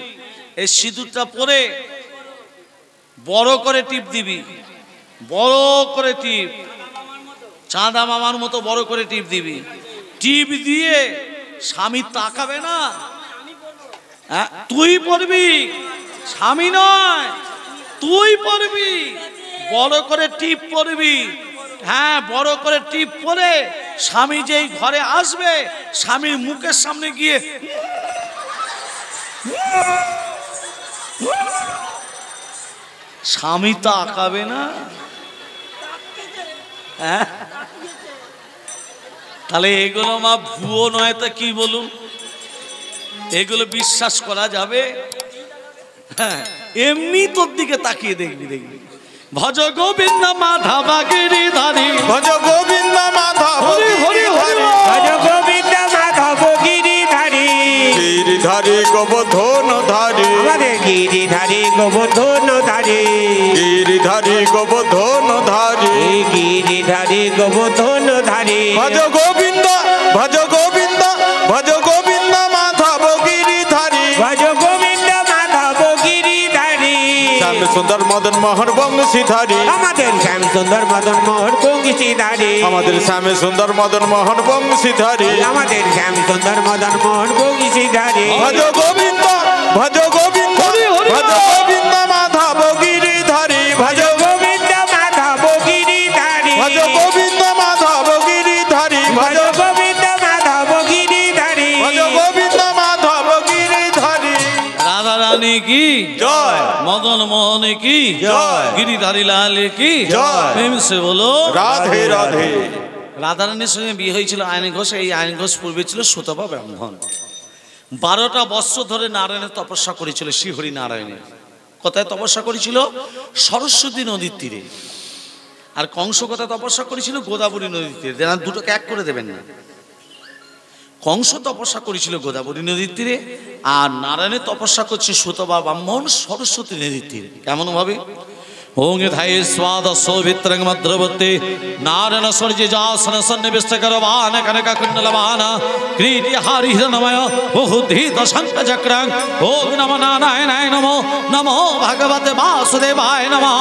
এই সিঁদুরটা পরে বড় করে টিপ দিবি, বড় করে টিপ, চাঁদা মামার মতো বড় করে টিপ দিবি। টিপ দিয়ে স্বামী তাকাবে না, তুই পড়বি, স্বামী নয়, তুই পড়বি। বড় করে টিপ পড়বি, হ্যাঁ, বড় করে টিপ পরে স্বামী যেই ঘরে আসবে, স্বামীর মুখের সামনে গিয়ে স্বামী তাকাবে না। হ্যাঁ, তাহলে এগুলো মা ভুয়ো নয় তো কি বলুন? এগুলো বিশ্বাস করা যাবে? হ্যাঁ, এমনি তোর দিকে তাকিয়ে দেখবি। ভজ গোবিন্দ মাধব গিরিধারী, ভজ গোবিন্দ মাধব হরি হরি হরি, ভজ গোবিন্দ মাধব গিরিধারী, গিরিধারী গোবর্ধন ধারী, আমাদের গিরিধারী গোবর্ধন ধারী, গিরিধারী গোবর্ধন ধারী, গিরিধারী গোবর্ধন ধারী। ভজ গোবিন্দ, ভজ গোবিন্দ, ভজ গোবিন্দ মাধব গিরিধারী, ভজ গোবিন্দ মাধব গিরিধারী। শ্যাম সুন্দর মদন মোহন বংশীধারী, আমাদের শ্যাম সুন্দর মদন মোহন বংশীধারী, আমাদের শ্যাম সুন্দর মদন মোহন বংশীধারী, আমাদের শ্যাম সুন্দর মদন মোহন বংশীধারী। ভজ গোবিন্দ, ভজ গোবিন্দ, ভজ গোবিন্দ মাধব গিরিধারী, ভজ গোবিন্দ মাধব গিরিধারী, ভজ গোবিন্দ মাধব গিরিধারী, ভজ গোবিন্দ মাধব গিরিধারী, ভজ গোবিন্দ মাধব গিরিধারী। রাধা রানী কি জয়, মদন মোহন কি জয়, গিরিধারী লাল কি জয়। প্রেম সে বলো রাধে রাধে। রাধারানীর সঙ্গে বিয়ে হয়েছিল আইন ঘোষ। এই আইন ঘোষ পূর্বে ছিল সুতপা ব্রাহ্মণ। 12টা বৎসর ধরে নারায়ণের তপস্যা করেছিল। শ্রীহরি নারায়ণের কোথায় তপস্যা করেছিল? সরস্বতী নদীর তীরে। আর কংস কোথায় তপস্যা করেছিল? গোদাবরী নদীর তীরে। দুটোকে এক করে দেবেন না। কংস তপস্যা করেছিল গোদাবরী নদীর তীরে, আর নারায়ণের তপস্যা করছে সুতপা ব্রাহ্মণ সরস্বতী নদীর তীরে। কেমন ভাবে? ओं यथाय स्वाद सौभित्रंग मद्रवते नारायण स्वर्जे जासन सन्निविष्ट करवान कनक कुंडलवान क्रीति हारि हिरणमय बहुधीत शंख चक्रं ओं नमो नारायणाय नमो नमो भगवते वासुदेवाय नमः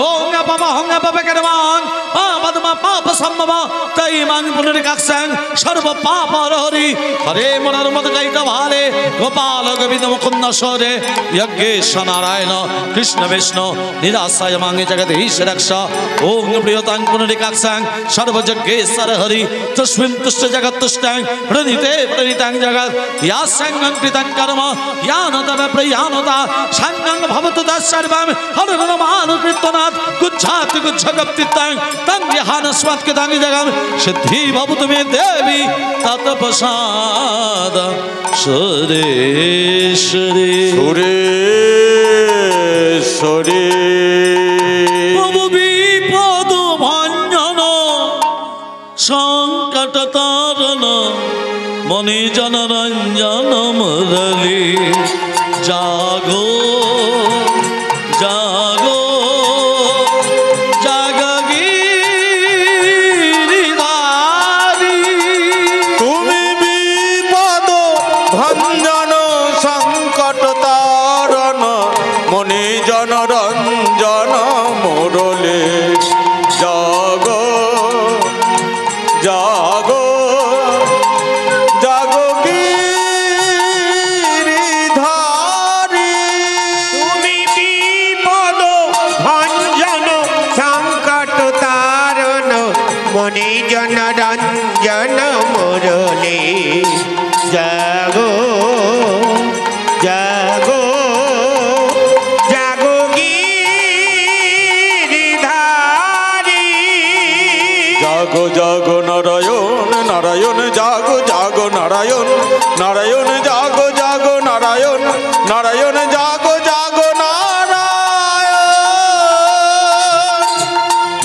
ओं पप करवां पापदम पाप सम्भव तैमं पुनर्काक्षं सर्व पाप हरि हरे मनर मद गैत भाले गोपाल गोविंद मुकुंद सरे यज्ञेश नारायण कृष्ण विष्णु निराशय मांगे जगदीश रक्षा ओम प्रियतां पुनरिकाक्षां सर्वजज्ञेश्वर हरि तस्मिन् तुष्ट जगत् तुष्टां प्रणीते प्रणीतां जगत् या संगं कृतं कर्म यानतव प्रयानता संगं भवतु तत्सर्वं हरनमानुकृतनाथ गुच्छात् गुच्छगप्तितां तं यहानस्वात्कृतां जगं सिद्धि भवतु मे देवी तत्प्रसाद सुरेश्वरी सुरेश्वरी বিপদ ভঞ্জন সংকট তারণ মনি জনরঞ্জন মুরলী জাগো জাগো জাগগিরিধারী তুমি বিপদ ভঞ্জন সংকট তারণ মনি জনরঞ্জন মুরলী জাগো জাগো জাগো গিরিধারী তুমি বিপদ ভঞ্জন সংকট তারণ মনে জন রঞ্জন মুরলী জাগো জাগো জাগো গিরিধারী জাগো জাগো নারায়ণ নারায়ণ জাগো জাগো নারায়ণ নারায়ণ জাগো জাগো নারায়ণ নারায়ণ জাগো জাগো নারায়ণ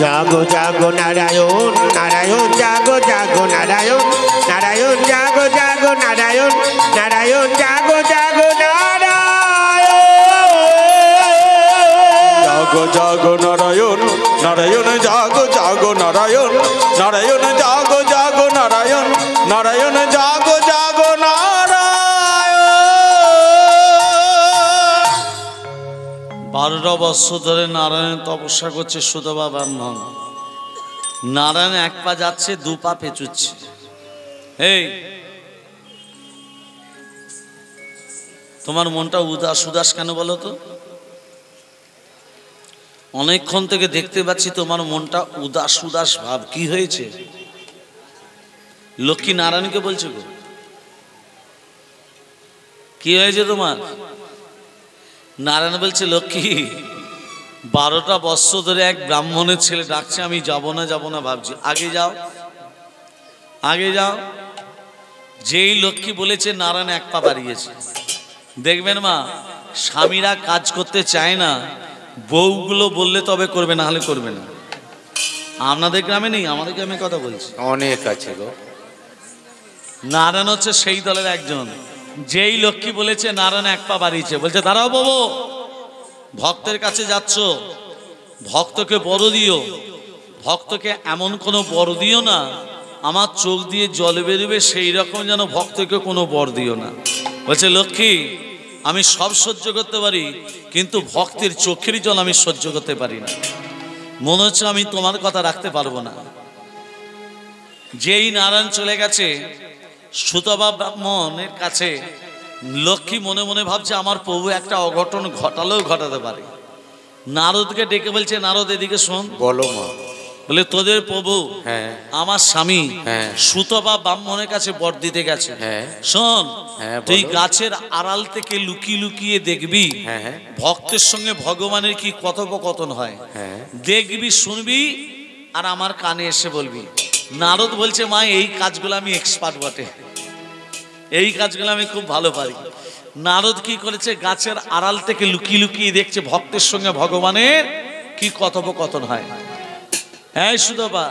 জাগো জাগো নারায়ণ নারায়ণ জাগো জাগো নারায়ণ নারায়ণ জাগো জাগো নারায়ণ নারায়ণ জাগো জাগো নারায়ণ জাগো জাগো নারায়ণ নারায়ণ জাগো জাগো নারায়ণ নারায়ণ জাগো জাগো নারায়ণ নারায়ণ জাগো জাগো নারায়ণ 12টা বছর ধরে নারায়ণ তপস্যা করছে সুতপা ব্রাহ্মণ। নারায়ণ এক পা যাচ্ছে, দু পা পেঁচুচ্ছে। এই তোমার মনটা উদাস উদাস কেন বলো তো? অনেকক্ষণ থেকে দেখতে পাচ্ছি তোমার মনটা উদাস উদাস ভাব। কি হয়েছে? লক্ষ্মী নারায়ণকে বলছে গো, কি হয়েছে তোমার? নারায়ণ বলছে, লক্ষ্মী 12টা বৎসর ধরে এক ব্রাহ্মণের ছেলে ডাকছে, আমি যাব না ভাবছি। আগে যাও আগে যাও। যেই লক্ষ্মী বলেছে নারায়ণ এক পা বাড়িয়েছে। দেখবেন মা, স্বামীরা কাজ করতে চায় না, বউগুলো বললে তবে করবে, না হলে করবে না। আপনাদের গ্রামে নেই, আমাদের গ্রামে কথা বলছি, অনেক আছে গো। নারায়ণ হচ্ছে সেই দলের একজন। যেই লক্ষ্মী বলেছে নারায়ণ এক পা বাড়িয়েছে, বলছে দাঁড়াও বাবু, ভক্তের কাছে যাচ্ছ, ভক্তকে বড় দিও, ভক্তকে এমন কোনো বড় দিও না আমার চোখ দিয়ে জল বেরোবে, সেই রকম যেন ভক্তকে কোনো বর দিও না। বলছে লক্ষ্মী, আমি সব সহ্য করতে পারি, কিন্তু ভক্তের চোখের জল আমি সহ্য করতে পারি না। মনে হচ্ছে আমি তোমার কথা রাখতে পারবো না। যেই নারায়ণ চলে গেছে সুতপা ব্রাহ্মণের কাছে, লক্ষ্মী মনে মনে ভাবছে আমার প্রভু একটা অঘটন ঘটালেও ঘটাতে পারে। নারদকে ডেকে বলছে, নারদ এদিকে শোন। বলো মা। বলে তোদের প্রভু হ্যাঁ আমার স্বামী হ্যাঁ সুতপা ব্রাহ্মণের কাছে বর দিতে গেছে। হ্যাঁ শোন, হ্যাঁ, তুই বলো। গাছের আড়াল থেকে লুকিয়ে লুকিয়ে দেখবি হ্যাঁ, হ্যাঁ। ভক্তের সঙ্গে ভগবানের কি কথোপকথন হয়, হ্যাঁ। দেখবি শুনবি আর আমার কানে এসে বলবি। নারদ বলছে, মা এই কাজগুলো আমি এক্সপার্ট বটে, এই কাজগুলো আমি খুব ভালো পারি। নারদ কি করেছে, গাছের আড়াল থেকে লুকিয়ে লুকিয়ে দেখছে ভক্তের সঙ্গে ভগবানের কি কথোপকথন হয়। হ্যাঁ সুতপা,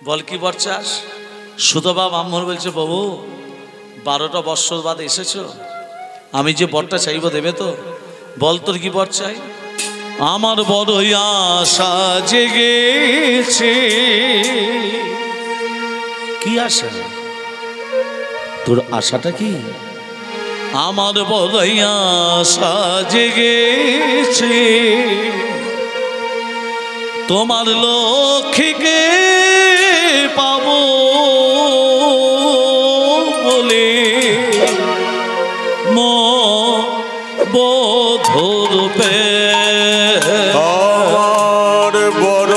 বল কি বর চাস? সুতপা ব্রাহ্মণ বলছে, বাবু 12টা বৎসর বাদ এসেছো, আমি যে বরটা চাইবো দেবে তো? বল তোর কি বর চাই? আমার বড়ই আশা জেগেছে। কি আশা? তোর আশাটা কি? আমার বড়ই আশা জেগেছে তোমার লক্ষ্মীকে পাবো বলে বধুর পে। আমার বড়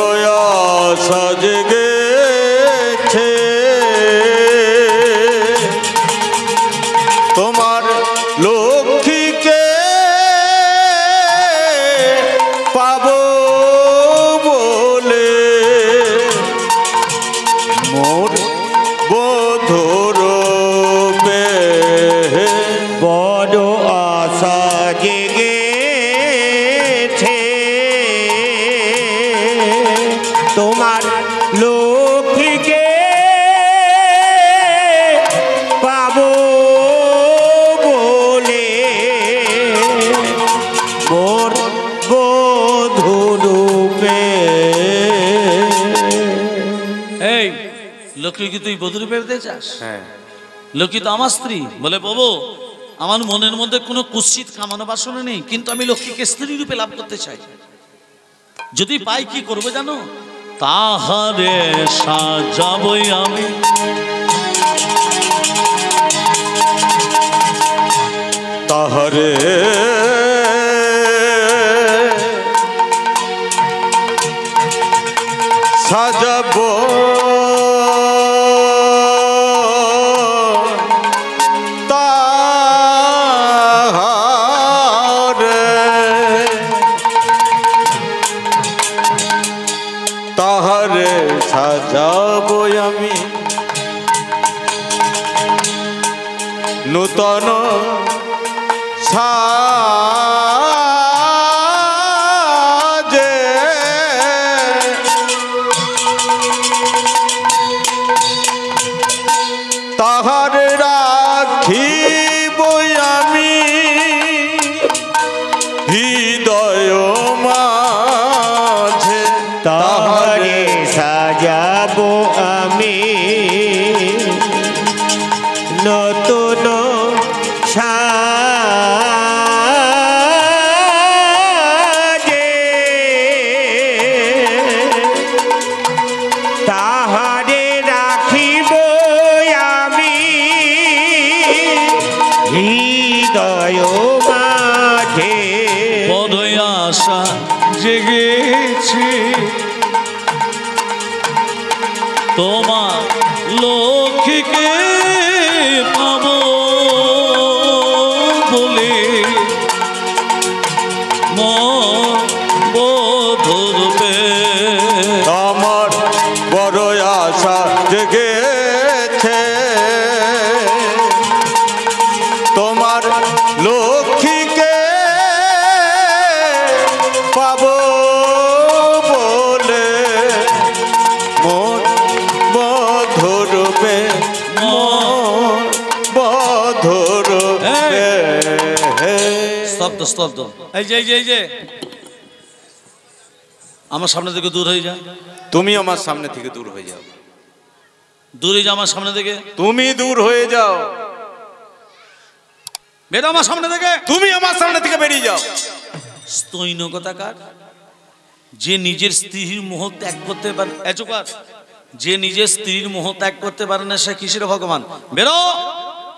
আশা জেগেছে তোমার লক্ষ্মীকে পাবো বলে মোর বধুর পে। বড় আশা জেগেছে তোমার লক্ষ্মীকে পাবো বলে মোর বধূরূপে। এই লক্ষ্মী কি তুই বধূ রূপে পেতে চাস? হ্যাঁ। লক্ষ্মী তো আমার স্ত্রী। বলে বাবু আমার মনের মধ্যে কোনো কুৎসিত কামনা বাসনা নেই, কিন্তু আমি লক্ষ্মীকে স্ত্রী রূপে লাভ করতে চাই। যদি পাই কি করবো জানো? তাহারে সাজাবই আমি তাহারে সাজাবো তাহারে সাজাবো আমি নূতন সাজে তাহার রাখিব আমি হৃদয় মাঝে। তাহারে সাজাবো আমি নতুন সাজে তাহারে রাখিব আমি হৃদয় মাঝে। বড়ই আশা জেগেছে তোমার লক্ষ্মীকে পাবো বলে বধুর পে। আমার বড় আশা জেগেছে তোমার লক্ষ্মীকে পাবো বলে মোর বধূরূপে মোর বধূরূপে। স্তব্ধ স্তব্ধ। এই যে এই যে এই যে আমার সামনে থেকে দূর হয়ে যা। তুমি আমার সামনে থেকে দূর হয়ে যাও। দূরে যা আমার সামনে থেকে। তুমি দূর হয়ে যাও। বেরো আমার সামনে থেকে। তুমি আমার সামনে থেকে বেরিয়ে যাও। স্তৈনকতাকার যে নিজের স্ত্রীর মোহ ত্যাগ করতে পারে, এচকার যে নিজের স্ত্রীর মোহ ত্যাগ করতে পারে না সে কিসের ভগবান? বেরো।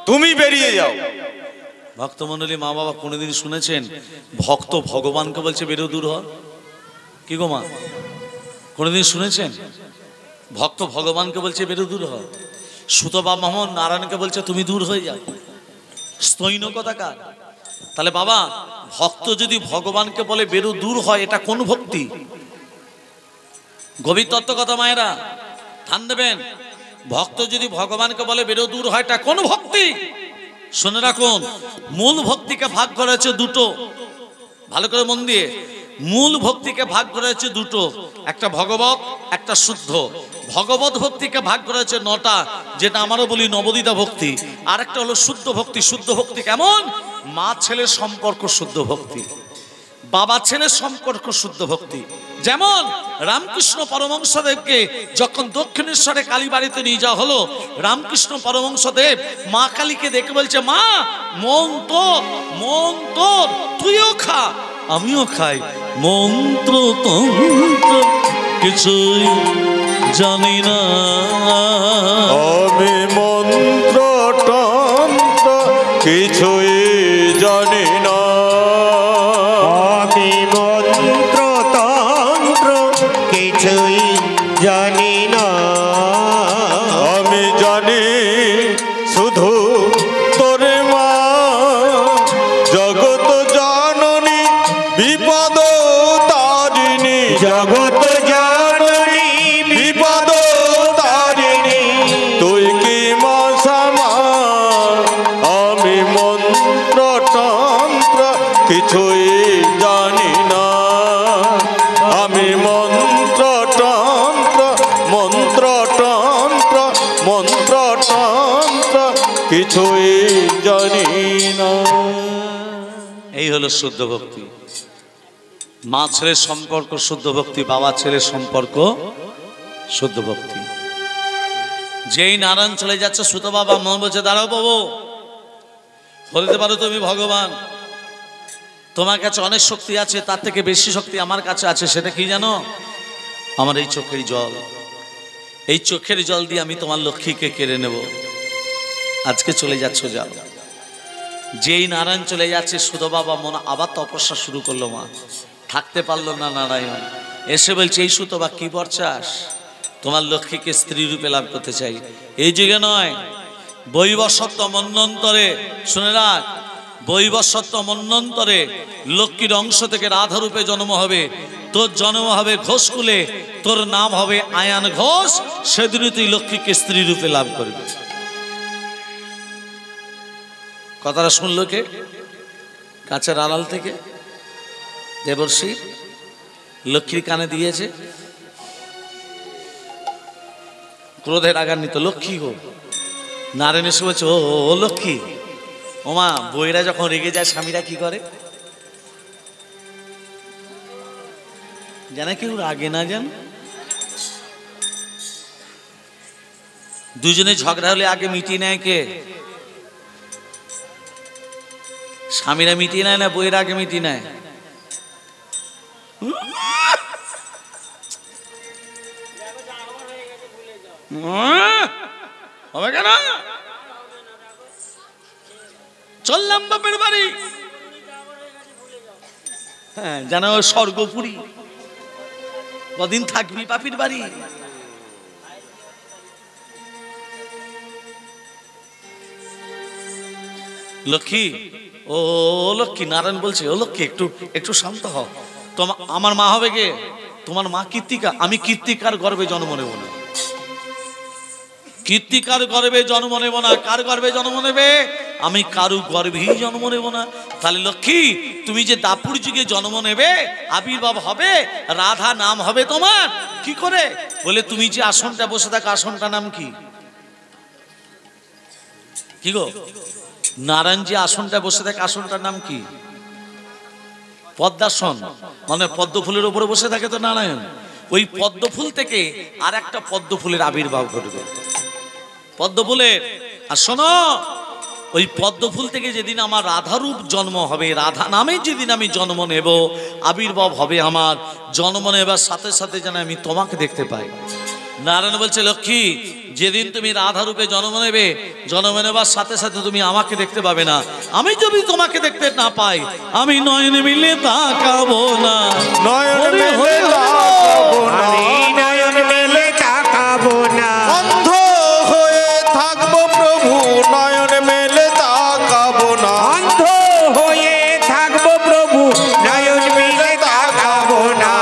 তুমি বেরিয়ে যাও। ভক্তমণ্ডলী মা বাবা কোনোদিন শুনেছেন ভক্ত ভগবানকে বলছে বেরো দূর হ? কি গো মা কোনোদিন শুনেছেন ভক্ত ভগবানকে বলছে বেরো দূর হ? সুতবা মোহাম্মদ নারায়ণকে বলছে তুমি দূর হয়ে যাও। স্তৈনকতাকার। তাহলে বাবা ভক্ত যদি ভগবানকে বলে বেরো দূর হয়, এটা কোন ভক্তি? গভীর তত্ত্ব কথা মায়েরা ধ্যান দেবেন। ভক্ত যদি ভগবানকে বলে বেরো দূর হয়, এটা কোন ভক্তি? শুনে রাখুন, মূল ভক্তিকে ভাগ করা হচ্ছে দুটো। ভালো করে মন দিয়ে, মূল ভক্তিকে ভাগ করা হচ্ছে দুটো, একটা ভগবত, একটা শুদ্ধ। ভগবত ভক্তিকে ভাগ করা হচ্ছে 9টা, যেটা আমারও বলি নবদিতা ভক্তি। আর একটা হলো শুদ্ধ ভক্তি। শুদ্ধ ভক্তি কেমন? মা ছেলের সম্পর্ক শুদ্ধ ভক্তি। বাবা ছেলের সম্পর্ক শুদ্ধ ভক্তি। যেমন রামকৃষ্ণ পরমহংসদেবকে যখন দক্ষিণেশ্বরে কালীবাড়িতে নিয়ে যাওয়া হলো, রামকৃষ্ণ পরমহংসদেব মা কালীকে দেখে বলছে, মা মন তোর তুইও খা আমিও খাই, মন্ত্র তন্ত্র কিছুই জানি না, আমি মন্ত্র তন্ত্র কিছুই জানি না, আমি মন্ত্র তন্ত্র কিছুই জানি না, আমি জানি শুধু তোরে মা জগৎ জননী বিপদ তারিণী, জগৎ জননী বিপদ তারিণী, তুই কি মা শ্যামা, আমি মন্ত্র তন্ত্র কিছুই জানি না, আমি মন্ত্র তন্ত্র কিছুই জানি না। এই হলো শুদ্ধ ভক্তি। মা ছেলের সম্পর্ক শুদ্ধ ভক্তি, বাবা ছেলের সম্পর্ক শুদ্ধ ভক্তি। যেই নারায়ণ চলে যাচ্ছে, সুত বাবা মন বলছে, দাঁড়াও বাবু, বলতে পারো তুমি ভগবান, তোমার কাছে অনেক শক্তি আছে, তার থেকে বেশি শক্তি আমার কাছে আছে। সেটা কি জানো? আমার এই চোখের জল। এই চোখের জল দিয়ে আমি তোমার লক্ষ্মীকে কেড়ে নেব। আজকে চলে যাচ্ছ, যাও। যেই নারায়ণ চলে যাচ্ছে, সুত বাবা মন আবার তপস্যা শুরু করলো। মা থাকতে পারলো না নারায়ণ, এসে বলছে, এই সুতবা কি বর চাস? তোমার লক্ষ্মীকে স্ত্রী রূপে লাভ করতে চাই। এই যুগে নয়, বৈবস্বত্ব মন্বন্তরে, শুনে রাখ, বৈবস্বত্ব মন্বন্তরে লক্ষ্মীর অংশ থেকে রাধা রূপে জন্ম হবে। তোর জন্ম হবে ঘোষকুলে, তোর নাম হবে আয়ান ঘোষ। সেদিনই তুই লক্ষ্মীকে স্ত্রী রূপে লাভ করবি। কথাটা শুনলো কে? কাছের আড়াল থেকে দেবর্ষি লক্ষ্মীর কানে দিয়েছে। ক্রোধের আগান্বিত লক্ষ্মী গো, নারায়ণ এসে বলছে, ও লক্ষ্মী। ওমা, বইরা যখন রেগে যায় স্বামীরা কি করে জানে? কেউ রাগে না জান, দুজনে ঝগড়া হলে আগে মিটিয়ে নেয় কে? স্বামীরা মিটিয়ে নেয় না বইয়ের আগে মিটিয়ে নেয়? হবে কেন? চললাম বাপের বাড়ি, হ্যাঁ জানো স্বর্গপুরী, কদিন থাকবি বাপির বাড়ি। লক্ষ্মী, ও লক্ষ্মী, নারায়ণ বলছে, ও লক্ষ্মী একটু একটু শান্ত হও। আমার মা হবে কে? তোমার মা কীর্তিকা। আমি কীর্তিকার গর্ভে জন্ম নেব না, কীর্তিকার গর্ভে জন্ম নেব না। কার গর্ভে জন্ম নেবে? আমি কারু গর্ভেই জন্ম নেব না। তাহলে লক্ষ্মী, তুমি যে দাপুর যুগে জন্ম নেবে, আবির্ভাব হবে, রাধা নাম হবে তোমার। কি করে? বলে, তুমি যে আসনটা বসে থাকো, আসনটার নাম কি? কি গো? নারায়ণ যে আসনটা বসে থাকে, আসনটার নাম কি? পদ্মাসন, মানে পদ্ম ফুলের উপরে বসে থাকে তো নারায়ণ। ওই পদ্ম ফুল থেকে আর একটা পদ্ম ফুলের আবির্ভাব ঘটবে, পদ্ম ফুলের। আর শোনো, ওই পদ্ম ফুল থেকে যেদিন আমার রাধারূপ জন্ম হবে, রাধা নামে যেদিন আমি জন্ম নেব, আবির্ভাব হবে আমার, জন্ম নেবার সাথে সাথে যেন আমি তোমাকে দেখতে পাই। নারায়ণ বলছে, লক্ষ্মী, যেদিন তুমি রাধা রূপে জন্ম নেবে, জন্ম নেবার সাথে সাথে তুমি আমাকে দেখতে পাবে না। আমি যদি তোমাকে দেখতে না পাই, আমি নয়ন মিলে তাকাবো না, নয়ন মেলে তাকাবো না, নয়ন মেলে তাকাবো না, অন্ধ হয়ে থাকবো প্রভু, নয়ন মেলে তাকাবো না, অন্ধ হয়ে থাকবো প্রভু, নয়ন মেলে তাকাবো না।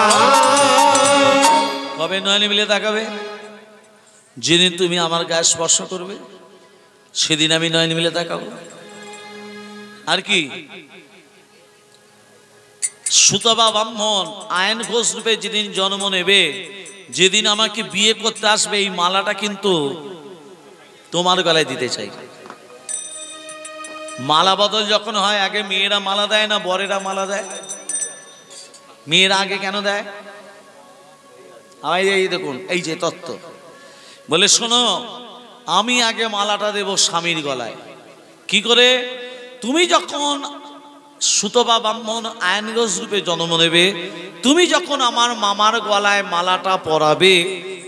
কবে নয়ন মিলে তাকাবে? যেদিন তুমি আমার গায়ে স্পর্শ করবে, সেদিন আমি নয়ন মিলে তাকাবো। আর কি? সুতবা ব্রাহ্মণ আয়ন ঘোষ রূপে যেদিন জন্ম নেবে, যেদিন আমাকে বিয়ে করতে আসবে, এই মালাটা কিন্তু তোমার গলায় দিতে চাই। মালা বদল যখন হয়, আগে মেয়েরা মালা দেয় না বরেরা মালা দেয়? মেয়েরা আগে কেন দেয়? এই দেখুন, এই যে তত্ত্ব বলে, শোনো, আমি আগে মালাটা দেব স্বামীর গলায়। কি করে? তুমি যখন সুতপা ব্রাহ্মণ আয়নগজ রূপে জন্ম নেবে, তুমি যখন আমার মামার গলায় মালাটা পরাবে,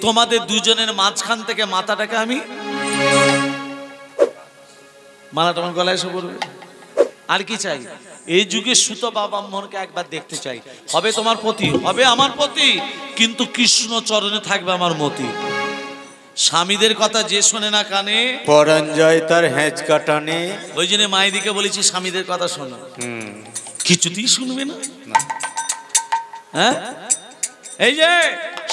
তোমাদের দুজনের মাঝখান থেকে মাথাটাকে আমি মালাটা আমার গলায় এসে পড়বে। আর কি চাই? এই যুগে সুতপা ব্রাহ্মণকে একবার দেখতে চাই। হবে তোমার পতি, হবে আমার পতি, কিন্তু কৃষ্ণ চরণে থাকবে আমার মতি। স্বামীদের কথা যে শোনে না কানে, পরাঞ্জয় তার হ্যাঁচ কাটানে। ওই জন্য মায়েদিকে বলেছি স্বামীদের কথা শোনো। কিছুতেই শুনবে না। হ্যাঁ, এই যে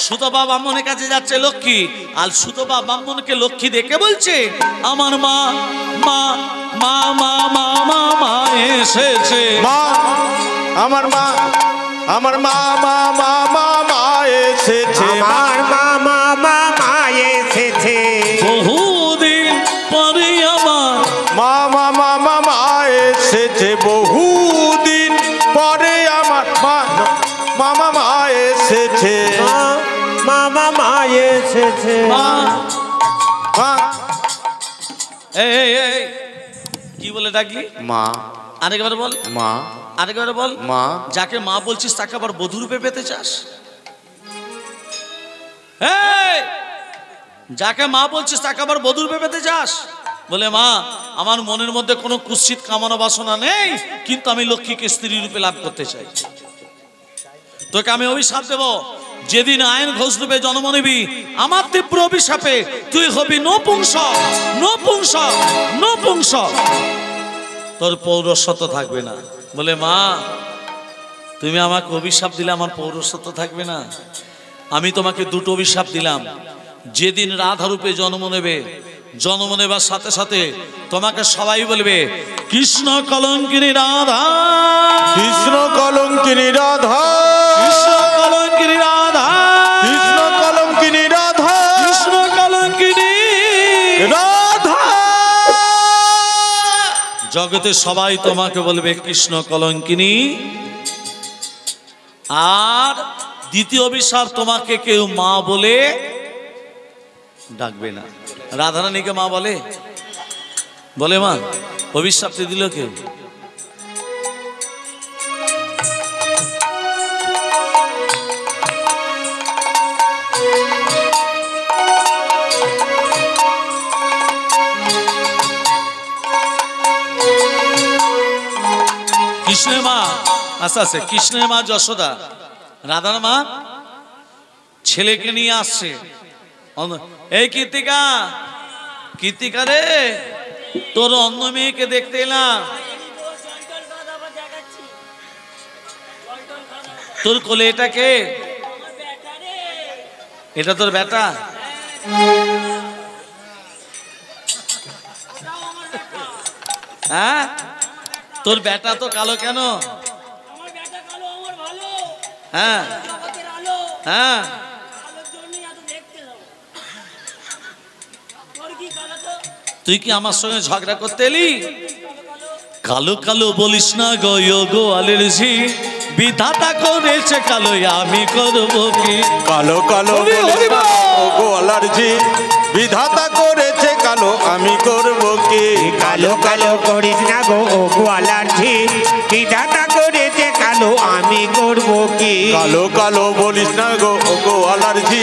সুতপা ব্রাহ্মণের কাছে যাচ্ছে লক্ষ্মী, আর সুতপা ব্রাহ্মণকে লক্ষ্মী দেখে বলছে, আমার মা মা মা মা মা মা মা এসেছে। মা, আমার মা, আমার মা মা মা মা মা এসেছে। আমার মা মা মা মা এসেছে। বহুদিন পরে আমার মা মা মা মা মা এসেছে। বহুদিন পরে আমার মা মা মা মা এসেছে। মা মা মা এসেছে। মা। মা, এই কি বলে ডাকলি? মা। আরেকবার বল। মা। আরেকবার বল। মা। যাকে মা বলছিস তাকে আবার বধূ রূপে পেতে চাস? যাকে মা বলছিস তাকে আবার বধূ রূপে পেতে চাস? বলে, মা, আমার মনের মধ্যে কোনো কুৎসিত কামনা বাসনা নেই, কিন্তু আমি লক্ষ্মীকে স্ত্রী রূপে লাভ করতে চাই। তোকে আমি অভিশাপ দেব, যেদিন আয়ন ঘোষ রূপে জন্ম নিবি, আমার তীব্র অভিশাপে তুই হবি নপুংসক, নপুংসক, নপুংসক। তোর পৌরসত্ব থাকবে না। বলে, মা, তুমি আমাকে অভিশাপ দিলে আমার পৌরসত্ব থাকবে না? আমি তোমাকে দুটো অভিশাপ দিলাম। যেদিন রাধা রূপে জন্ম নেবে, জন্ম নেবার সাথে সাথে তোমাকে সবাই বলবে, কৃষ্ণ কলঙ্কিনী রাধা, কৃষ্ণ কলঙ্কিনী রাধা, কৃষ্ণ কলঙ্কিনী রাধা, কৃষ্ণ কলঙ্কিনী রাধা, কৃষ্ণ কলঙ্কিনী রাধা। জগতে সবাই তোমাকে বলবে কৃষ্ণ কলঙ্কিনী। আর দ্বিতীয় অভিশাপ, তোমাকে কেউ মা বলে ডাকবে না। রাধারানীকে মা বলে? বলে মা? অভিশাপটি দিল কেউ? কৃষ্ণের মা, আস্তে আস্তে, কৃষ্ণের মা যশোদা, রাধার মা ছেলেকে নিয়ে আসছে। এই কীর্তিকা, কীর্তিকা রে, তোর অন্য মেয়েকে দেখতে এলাম। তোর কোলে এটা কে? এটা তোর বেটা? হ্যাঁ, তোর বেটা তো কালো কেন? হ্যাঁ হ্যাঁ, তুই কি আমার সঙ্গে ঝগড়া করতে এলি? কালো কালো বলিস না গো গো অ্যালার্জি, বিধাতা করেছে কালো, আমি করবো কি? কালো কালো বলিস না গো অ্যালার্জি, বিধাতা করেছে কালো, আমি করব কি? কালো কালো করিস না গো অ্যালার্জি, বিধাতা করেছে কালো, আমি করব কি? কালো কালো বলিস না গো অ্যালার্জি,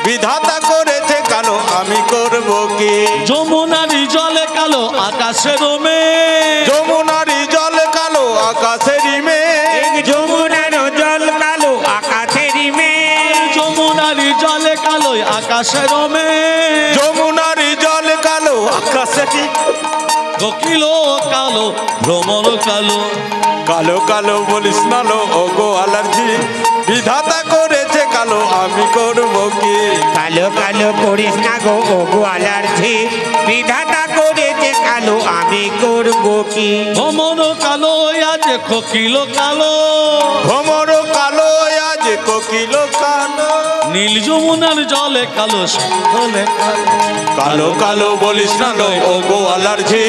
বিধাতা করেছে কালো, আমি করব কি? যমুনারি জলে কালো আকাশের মেঘ, যমুনারি জল কালো আকাশের মেঘ, যমুনার জল কালো আকাশের মেঘ, যমুনারি জলে কালো আকাশের মেঘ, যমুনারি জল কালো আকাশের কোকিল কালো ভ্রমর কালো। কালো কালো বলিস না গো অ্যালার্জি, বিধাতা করেছে কালো, আমি করব কি? কালো কালো করিস না গো অ্যালার্জি, বিধাতা করেছে কালো, আমি করব কি? ভ্রমর কালো আজ কোকিল কালো, ভ্রমর কালো আজ কোকিল কালো, নীল যমুনার জলে কালো সকলে কালো। কালো কালো বলিস না গো অ্যালার্জি,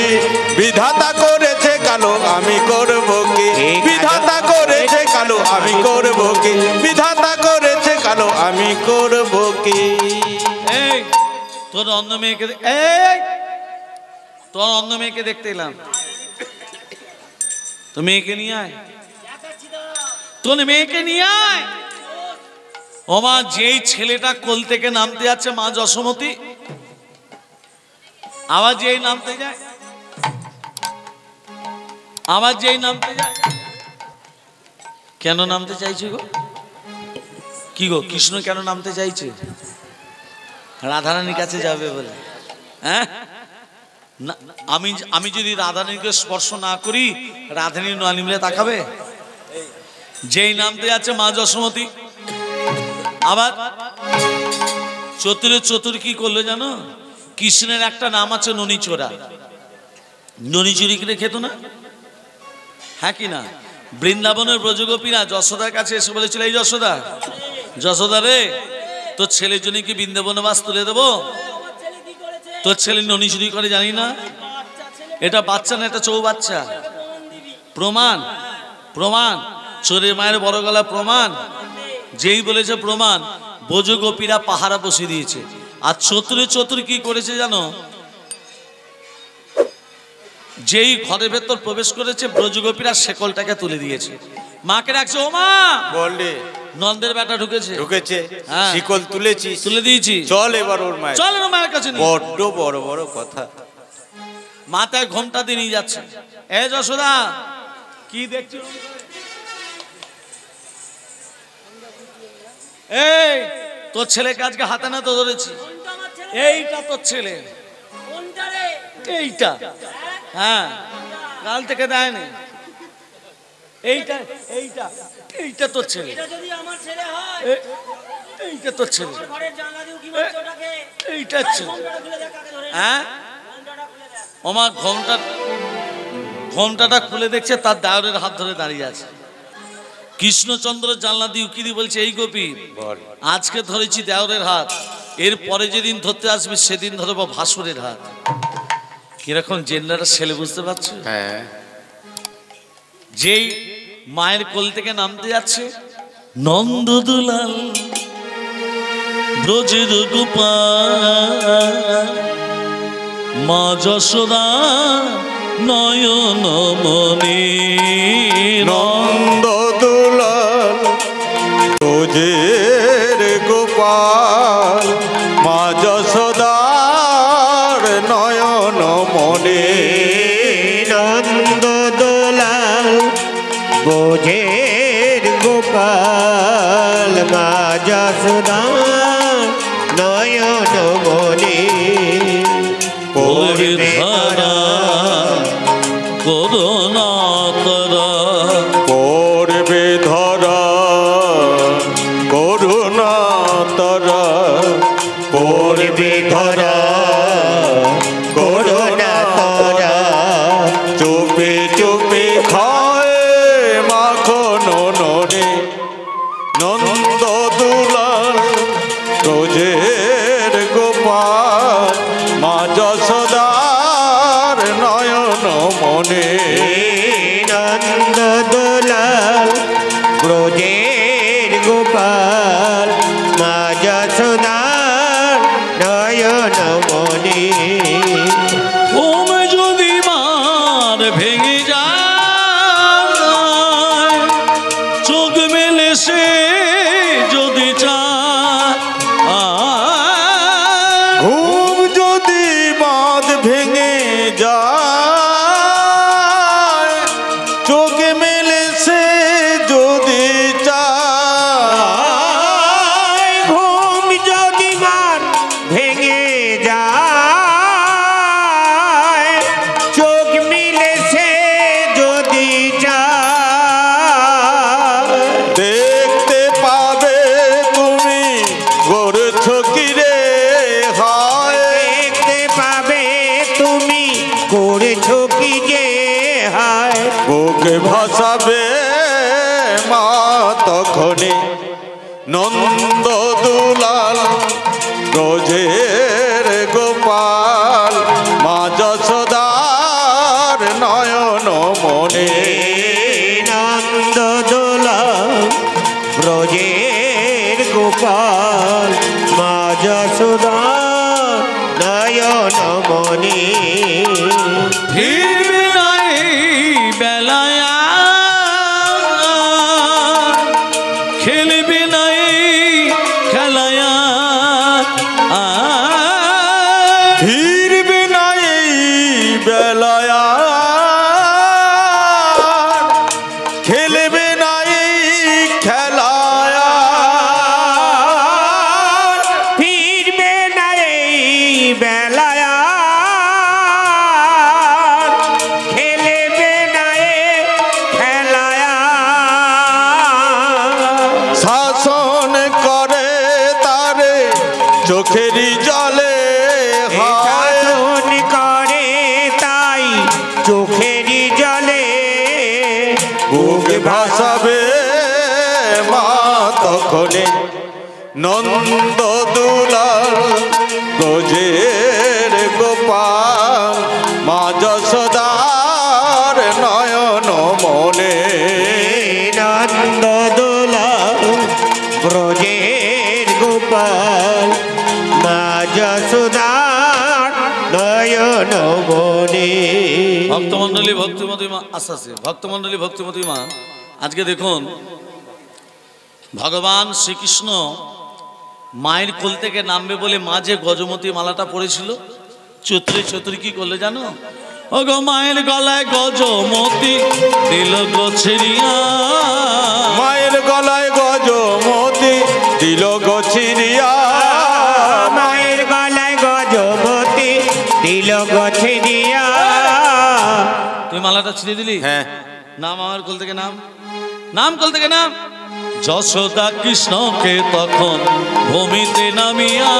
বিধাতা করেছে কালো, আমি করব কি? বিধাতা করেছে কালো, কালো আমি করব কি, বিধাতা করেছে কালো আমি করব কি। এই তোর অন্য মেয়েকে তোর অন্য মেয়েকে দেখতে এলাম, তো মেয়েকে নিয়ে আয়, তোর মেয়েকে নিয়ে আয়। ও মা, যেই ছেলেটা কোল থেকে নামতে যাচ্ছে মা যশোমতী, আবার যেই নামতে যায়, আবার যেই নামতে যায়, কেন নামতে চাইছে গো? কি গো, কৃষ্ণ কেন নামতে চাইছে? রাধারানীর কাছে যাবে বলে? হ্যাঁ, আমি যদি রাধারানীকে স্পর্শ না করি, রাধারানী না নিমলে তাকাবে? যেই নামতে যাচ্ছে মা যশোমতী, আবার চতুর কি করলো জানো? কৃষ্ণের একটা নাম আছে ননিচোরা, ননিচুরি করে খেত না? হ্যাঁ কি না? বৃন্দাবনের ব্রজগোপীরা যশোদার কাছে এসে বলেছিল, এই যশোদা, যশোদা রে, তোর ছেলের জন্য কি বৃন্দাবনে বাস তুলে দেবো? তোর ছেলে ননিচুরি করে জানি না? এটা বাচ্চা না, এটা চৌবাচ্চা। প্রমাণ, প্রমাণ, চোরের মায়ের বড় গলা প্রমাণ। যেই বলেছে প্রমাণ, ব্রজগোপীরা পাহারা বসিয়ে দিয়েছে। আর চতুর কি করেছে জানো? যেই ঘরের ভেতর প্রবেশ করেছে, ব্রজগোপীরা শেকলটাকে তুলে দিয়েছে। মাকে ডাকছে, ও মা, বললে নন্দের বেটা ঢুকেছে, ঢুকেছে, হ্যাঁ। শিকল তুলেছিস? তুলে দিয়েছি। চল এবার ওর মায়ের, চল ওর মায়ের কাছে নিয়ে। বড্ড বড় বড় কথা। মাথায় ঘোমটা দিয়ে নিয়ে যাচ্ছে। এ যশোদা, কি দেখছো? এই তোর ছেলেকে আজকে হাতে না তো ধরেছি, এইটা তোর ছেলে, এইটা, হ্যাঁ, কাল থেকে দেয়নি, এইটা এইটা এইটা তোর ছেলে, এইটা তোর ছেলে, এইটা ছেলে। হ্যাঁ, ওমা ঘোমটাটা খুলে দেখছে, তার দাওরের হাত ধরে দাঁড়িয়ে আছে। কৃষ্ণচন্দ্র জানলা দিয়ে উকি দিয়ে বলছে, এই গোপী, আজকে ধরেছি দেওরের হাত, এর পরে যেদিন ধরতে আসবে সেদিন ধরবো ভাসুরের হাত। কিরকম জেন্ডারের ছেলে, বুঝতে পারছো? হ্যাঁ। যেই মায়ের কোল থেকে নামতে যাচ্ছে, নন্দদুলাল ব্রজের গোপাল, মা যশোদা নয়ন মনি, নন্দ দুলাল ব্রজের গোপাল, মা যশোদার নয়ন মনে। নন্দ দোলাল ব্রজের গোপাল, মা যশোদা নয়ন মনি। ওরে ধারা করুণা তারা, পড়বে ধরা করুণা তারা, পড়বে ধরা করুণা তারা, চুপে চুপে খায় মাখন ননে। নন্দ দুলাল ব্রজের গোপাল, মা যশোদার নয়ন মনে। নন্দ দোলাল ব্রজের গোপাল, মা যশোদার নয়ন মনি। ঘুম যদি মার ভেঙে যায়, চোখ মেলে সে যদি চায়, ঘুম যদি বাঁধ ভেঙে যায়, চোখ মেলে সে যদি চায়। ঘুম যদি মার ভেঙে যায়, চোখ মিলে সে যদি যায়। দেখতে পাবে তুমি গড়েছ কি রে হায়, দেখতে পাবে তুমি করেছো কি যে হায়। বুকে ভাসাবে মা তখনই। নন্দ দুলাল ব্রজের গোপাল, মা যশোদার নয়ন মনে। নন্দ দোলাল গোপাল মা যশোদা নয়ন মনি ফিরবে না এই বেলায় খেলবে না এই খেলায় ফিরবে না এই বেলায় খেলবে না এই খেলায় ফিরবে না এই বেলায় খেলবে না এই খেলায় শাসন করে তারে চোখেরই জলে শাসন করে তাই চোখেরই জলে বুক ভাসাবে মা তখনে নন্দ দুলাল গজের গোপাল মা যশোদার নয়ন মনে নন্দ দোলাল ব্রজের গোপাল মা যশোদার নয়ন মনে ভক্তমন্ডলী ভক্তিমতী মা আস্তে আস্তে ভক্তমন্ডলী ভক্তিমতী মা আজকে দেখুন ভগবান শ্রীকৃষ্ণ মায়ের কোল থেকে নামবে বলে মা যে গজমতী মালাটা পড়েছিল চৈত্রী কি করলে জানো ও গো মায়ের গলায় গজমতী দিল গো ছিড়িয়া মায়ের গলায় গজমতি দিল গছিরিয়া মায়ের গলায় গজমতি দিল গছে দিয়া তুই মালাটা ছিঁড়ে দিলি হ্যাঁ নাম আমার কোল থেকে নাম কোল থেকে নাম যশোদা কৃষ্ণকে তখন ভূমিতে নামিয়া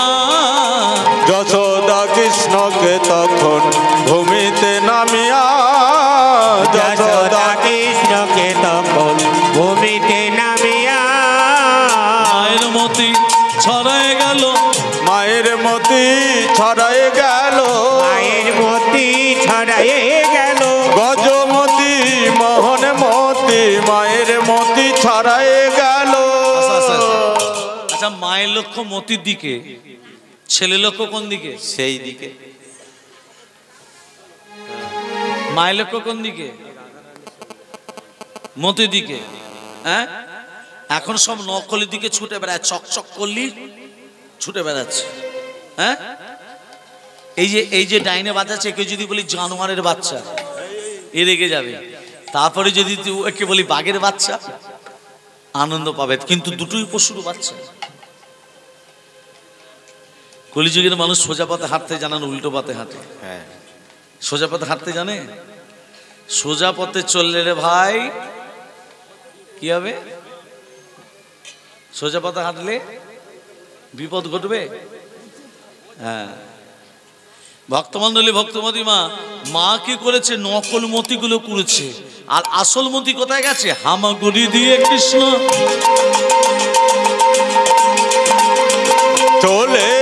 যশোদা কৃষ্ণকে তখন ভূমিতে নামিয়া যশোদা কৃষ্ণকে তখন ভূমিতে নামিয়া মায়ের মতি ছড়ায় গেল মায়ের মতি ছড়ায় গেল মায়ের মতি ছড়ায়ে গেল গজমতি মোহন মতি মায়ের মতি ছড়ায় গেল আচ্ছা মায়ের লক্ষ্য মতির দিকে ছেলে লক্ষ্য কোন দিকে সেই দিকে মায়ের লক্ষ্য কোন দিকে মতির দিকে হ্যাঁ এখন সব নকলের দিকে ছুটে বেড়ায় চকচক করলি ছুটে বেড়াচ্ছে হ্যাঁ এই যে ডাইনে বাজাচ্ছে কেউ যদি বলি জানোয়ারের বাচ্চা এ রেগে যাবে তারপরে যদি তুই একে বলি বাঘের বাচ্চা আনন্দ পাবে কিন্তু দুটোই পশুর বাচ্চা কলিযুগের মানুষ সোজা পথে হাঁটতে জানে না উল্টো পথে হাঁটে হ্যাঁ সোজা পথে হাঁটতে জানে সোজা পথে চললে রে ভাই কি হবে সোজা পথে হাঁটলে বিপদ ঘটবে হ্যাঁ ভক্তমন্ডলী ভক্তমতী মা কি করেছে নকল মতিগুলো করেছে আর আসল মতি কোথায় গেছে হামাগুড়ি দিয়ে কৃষ্ণ চলে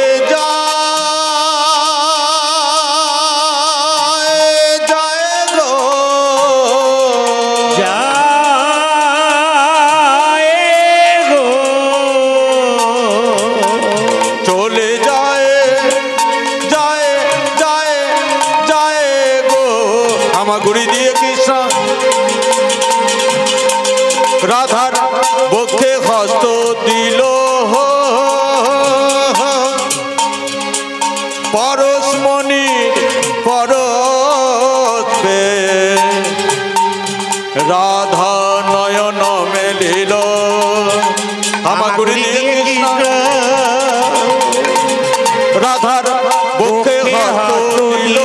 গুড়ি দিয়ে কৃষ্ণ রাধার বক্ষে হস্ত দিল পরশমণি পরশে রাধা নয়ন মেলিল আমার গুড়ি দিয়ে কৃষ্ণ রাধার বক্ষে হস্ত দিল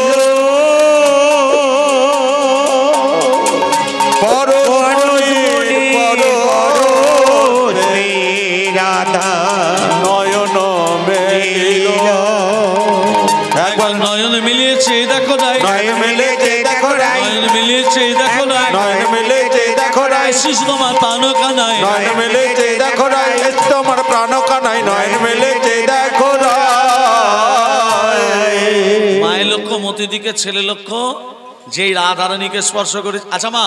নয়ন মিলিয়েছে দেখো নাই নয়ন মিলেছে দেখো নাই নয়ন মিলিয়েছে দেখো নাই নয়ন মিলেছে দেখো নাই শিশু তোমার প্রাণ কানায় নয়ন মিলেছে দেখো নাই তোমার প্রাণ কানায় নয়ন মিলেছে দেখো নাই মায়ের লক্ষ্য মতি দিকে ছেলে লক্ষ্য যেই রাধারানীকে স্পর্শ করে আচ্ছা মা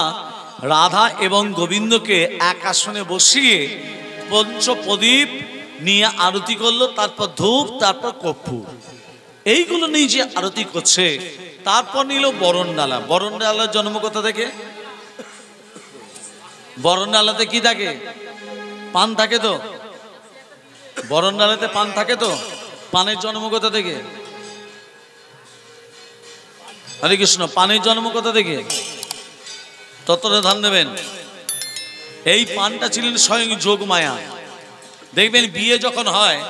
রাধা এবং গোবিন্দকে এক আসনে বসিয়ে পঞ্চপ্রদীপ নিয়ে আরতি করলো, তারপর ধূপ, তারপর কর্পূর, এইগুলো নিয়ে যে আরতি করছে। তারপর নিল বরণ ডালা। বরণ ডালার জন্ম কোথা থেকে? বরণ ডালাতে কি থাকে? পান থাকে তো। বরণ ডালাতে পান থাকে তো। পানের জন্ম কোথা থেকে? হরে কৃষ্ণ। পানের জন্ম কোথা থেকে? ততটা ধ্যান দেবেন। এই পানটা ছিলেন স্বয়ং যোগমায়া। দেখবেন বিয়ে যখন হয়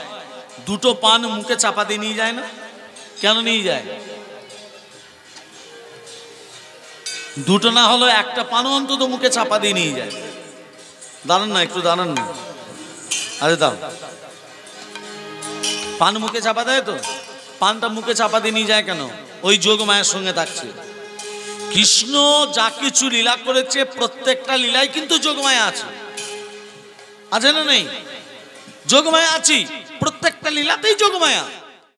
দুটো পান মুখে চাপা দিয়ে নিয়ে যায় না? কেন নিয়ে যায়? দুটো না হলো একটা পানও অন্তত মুখে চাপা দিয়ে নিয়ে যায়। দাঁড়ান না, একটু দাঁড়ান না। আরে দাও, পান মুখে চাপা দেয় তো। পানটা মুখে চাপা দিয়ে নিয়ে যায় কেন? ওই যোগমায়ের সঙ্গে থাকছে। কৃষ্ণ যা কিছু লীলা করেছে প্রত্যেকটা লীলায় কিন্তু যোগমায়া আছে। আছে না নেই? যোগমায়া আছি, প্রত্যেকটা লীলাতেই যোগমায়া।